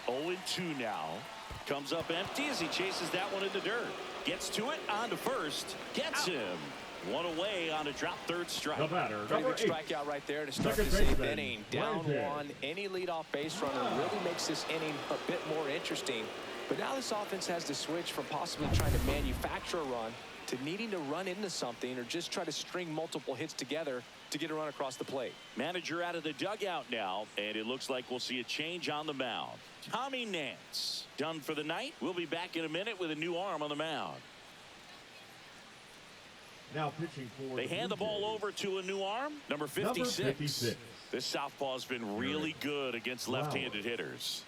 Oh, 0-2 now. Comes up empty as he chases that one in the dirt. Gets to it, on to first. Gets him. 1 away on a drop third strike. The batter, Pretty number good 8. strikeout right there to start Second this 8th baseman, inning. Down Ryan. 1. Any leadoff base runner really makes this inning a bit more interesting. But now this offense has to switch from possibly trying to manufacture a run to needing to run into something or just try to string multiple hits together to get a run across the plate. Manager out of the dugout now, and it looks like we'll see a change on the mound. Tommy Nance done for the night. We'll be back in a minute with a new arm on the mound. Now pitching for They hand the ball over to a new arm, number 56. Number 56. This southpaw's been really good against left-handed hitters.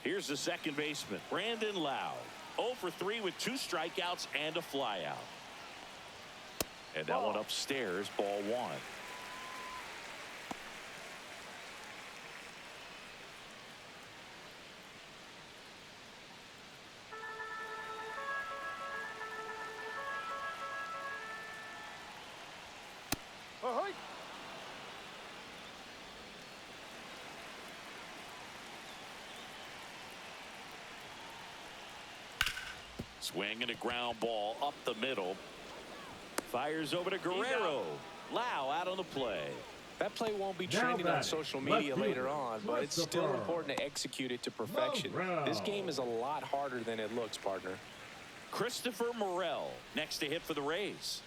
Here's the second baseman, Brandon Lowe. 0 for 3 with 2 strikeouts and a flyout. And that one upstairs, ball 1. Ahoy! Swing and a ground ball up the middle. Fires over to Guerrero. Lau out on the play. That play won't be Now trending on batting, social left media later fielder, on, but it's still Christopher important to execute it to perfection. Morel. This game is a lot harder than it looks, partner. Christopher Morel next to hit for the Rays.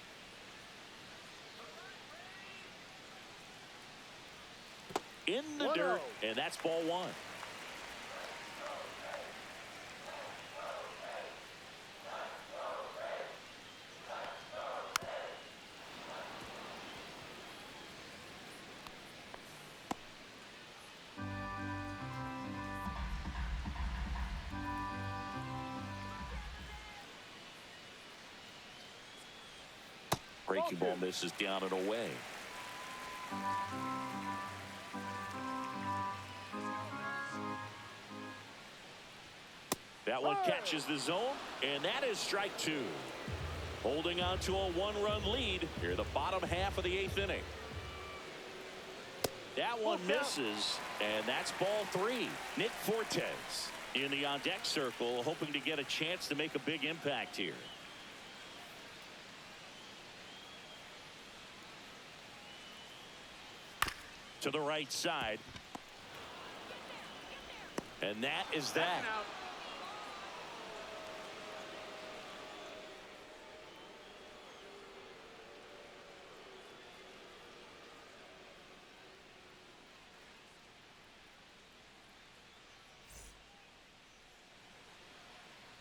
In the 1-0. dirt, and that's ball one. Breaking ball misses down and away. That one catches the zone, and that is strike two. Holding on to a one-run lead here, the bottom half of the eighth inning. That one misses, and that's ball three. Nick Fortes in the on-deck circle, hoping to get a chance to make a big impact here. To the right side. And that is that.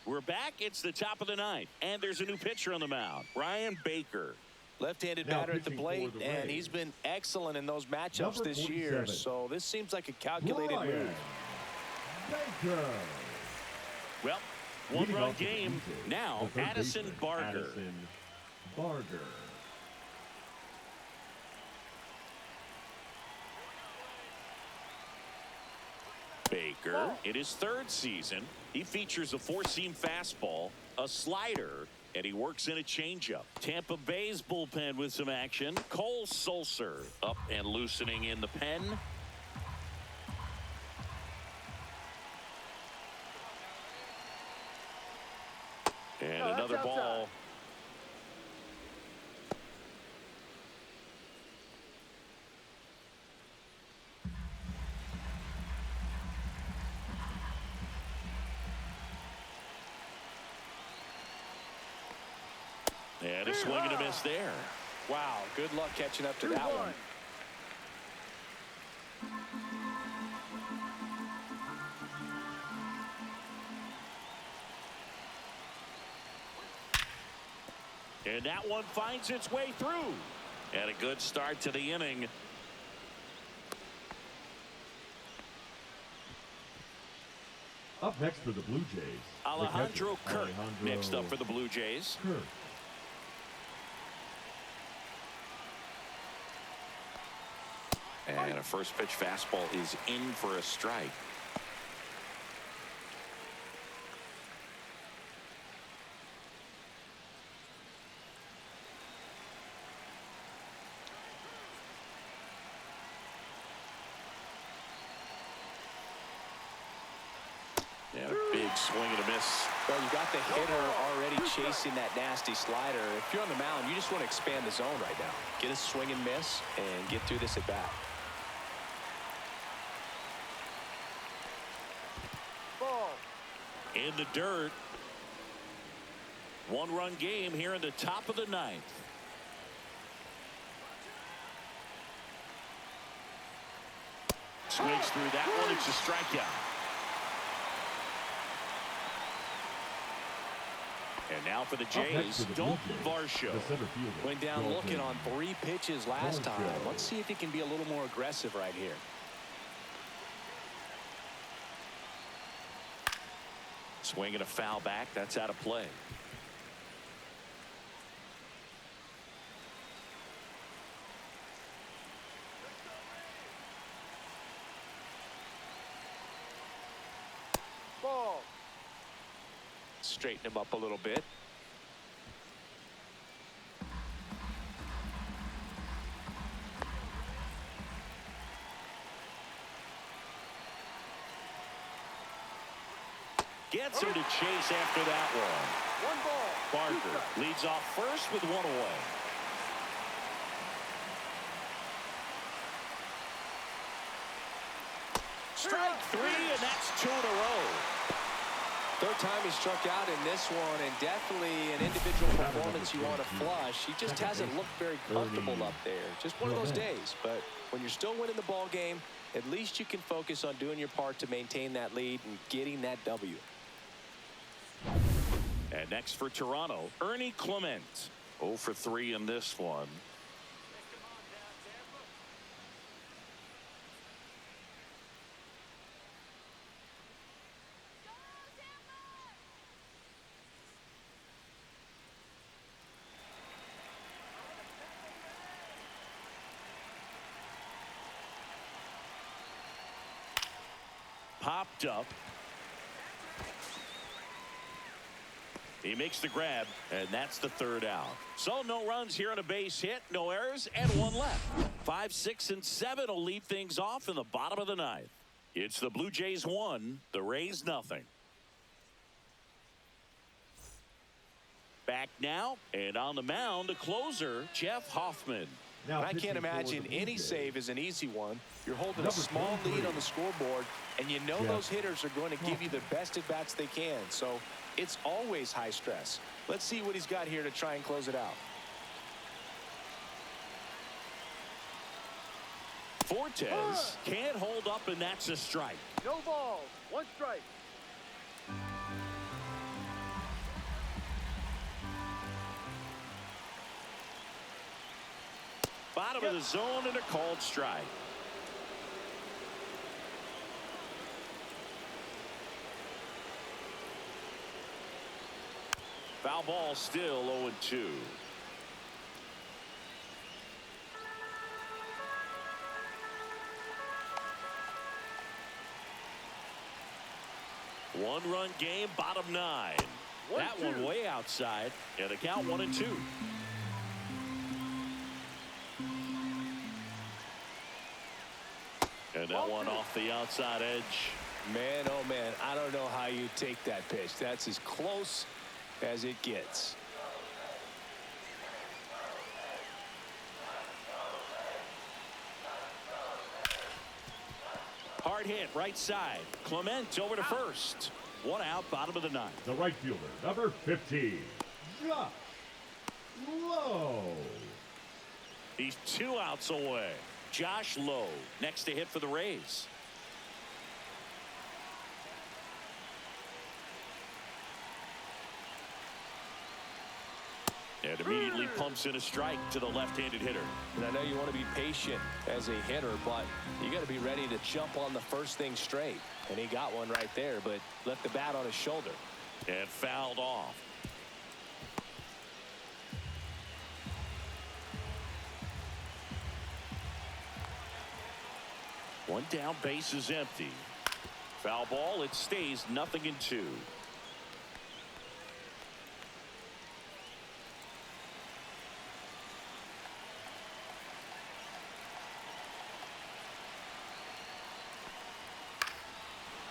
We're back. It's the top of the ninth, and there's a new pitcher on the mound, Ryan Baker. Left-handed Now batter at the pitching plate, for the and Rays. he's been excellent in those matchups Number this year. 47. So this seems like a calculated Ryan move. Baker. Well, Leading one-run off the game. Blue Jays, Now, the third Addison baseman, Barger. Addison Barger. Baker, in his third season, he features a four-seam fastball, a slider, and he works in a changeup. Tampa Bay's bullpen with some action. Cole Sulser up and loosening in the pen. And No, that's another ball. outside. And a swing and a miss there. Wow, good luck catching up to that 2-1. one. And that one finds its way through. And a good start to the inning. Up next for the Blue Jays, the Alejandro catcher, Kirk next up for the Blue Jays. Kirk. And a first pitch fastball is in for a strike. And a big swing and a miss. Well, you got the hitter already chasing that nasty slider. If you're on the mound, you just want to expand the zone right now. Get a swing and miss and get through this at bat. Ball. In the dirt. One-run game here in the top of the ninth. Swings through that one. It's a strikeout. And now for the Up next Jays, for the Blue Dalton Jays, Varsho. the center fielder, Went down Dalton looking on 3 pitches last time. Varsho. Let's see if he can be a little more aggressive right here. Swing and a foul back. That's out of play. Ball. Straighten him up a little bit. Gets him to chase after that one. One ball. Barker leads off first with one away. Strike three, and that's 2 in a row. Third time he struck out in this one, and definitely an individual performance you want to flush. He just hasn't looked very comfortable up there. Just one of those days. But when you're still winning the ball game, at least you can focus on doing your part to maintain that lead and getting that W. And next for Toronto, Ernie Clement. 0 for 3 in this one. Popped up. He makes the grab, and that's the 3rd out. So no runs here on a base hit, no errors, and 1 left. 5, 6, and 7 will lead things off in the bottom of the 9th. It's the Blue Jays 1, the Rays nothing. Back now, and on the mound, the closer, Jeff Hoffman. Now, I can't imagine any save is an easy one. You're holding a small lead on the scoreboard, and you know those hitters are going to give you the best at-bats they can. So it's always high stress. Let's see what he's got here to try and close it out. Fortes can't hold up, and that's a strike. No balls. 1 strike. Bottom of the zone and a called strike. Foul ball, still 0-2. One-run game, bottom 9. That one way outside, and the count 1-2. And that one off the outside edge. Man, oh man, I don't know how you take that pitch. That's as close as it gets. Hard hit, right side. Clement over to first. 1 out, bottom of the 9th. The right fielder, number 15, Josh Lowe. He's 2 outs away. Josh Lowe next to hit for the Rays. And immediately pumps in a strike to the left-handed hitter. And I know you want to be patient as a hitter, but you got to be ready to jump on the first thing straight. And he got one right there, but left the bat on his shoulder. And fouled off. One down, base is empty. Foul ball, it stays 0-2.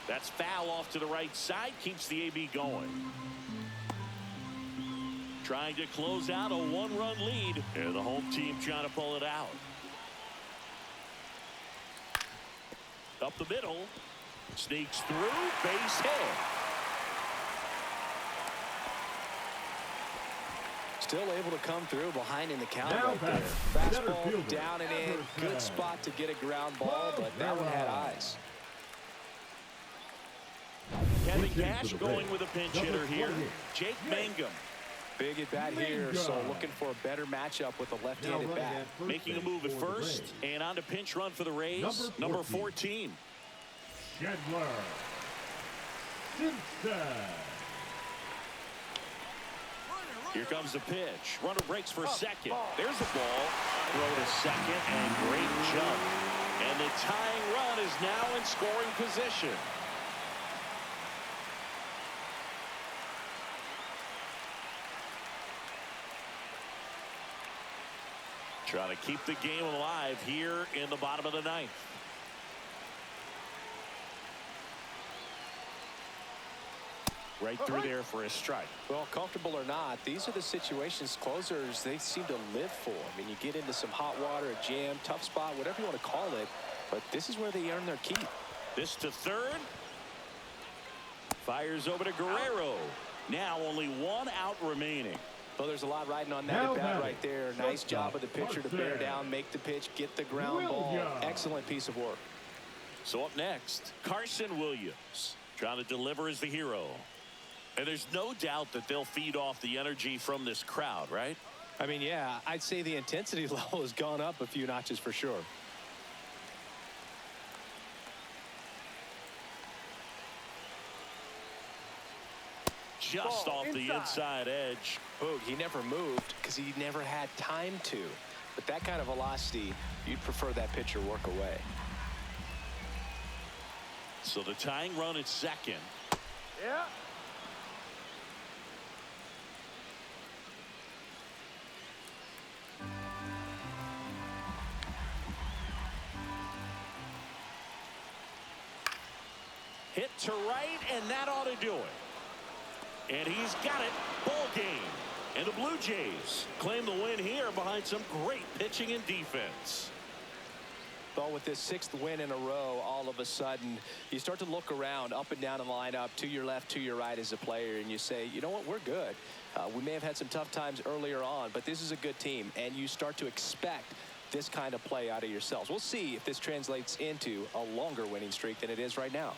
That's foul off to the right side, keeps the AB going. Trying to close out a 1-run lead, and the home team trying to pull it out. Up the middle, sneaks through, base hit. Still able to come through behind in the count Now right there. Fastball down and in. Good spot to get a ground ball, but that one had eyes. Kevin Cash going with a pinch hitter here. Jake Mangum. Big at bat here, so looking for a better matchup with a left-handed bat. Making a move at first, and on to pinch run for the Rays, number 14. Chandler Simpson. Here comes the pitch. Runner breaks for second. There's the ball. Throw to second, and great jump. And the tying run is now in scoring position. Trying to keep the game alive here in the bottom of the 9th. Right through there for a strike. Well, comfortable or not, these are the situations closers they seem to live for. I mean, you get into some hot water, a jam, tough spot, whatever you want to call it, but this is where they earn their keep. This to third. Fires over to Guerrero. Now only one out remaining. Well, there's a lot riding on that at bat right there. Nice job of the pitcher to bear down, make the pitch, get the ground ball. Excellent piece of work. So up next, Carson Williams trying to deliver as the hero. And there's no doubt that they'll feed off the energy from this crowd, right? I mean, yeah, I'd say the intensity level has gone up a few notches for sure. Just off the inside edge. Boog, he never moved because he never had time to. But that kind of velocity, you'd prefer that pitcher work away. So the tying run at second. Yeah. Hit to right, and that ought to do it. And he's got it. Ball game. And the Blue Jays claim the win here behind some great pitching and defense. Well, with this 6th win in a row, all of a sudden, you start to look around up and down the lineup, to your left, to your right as a player, and you say, you know what, we're good. We may have had some tough times earlier on, but this is a good team, and you start to expect this kind of play out of yourselves. We'll see if this translates into a longer winning streak than it is right now.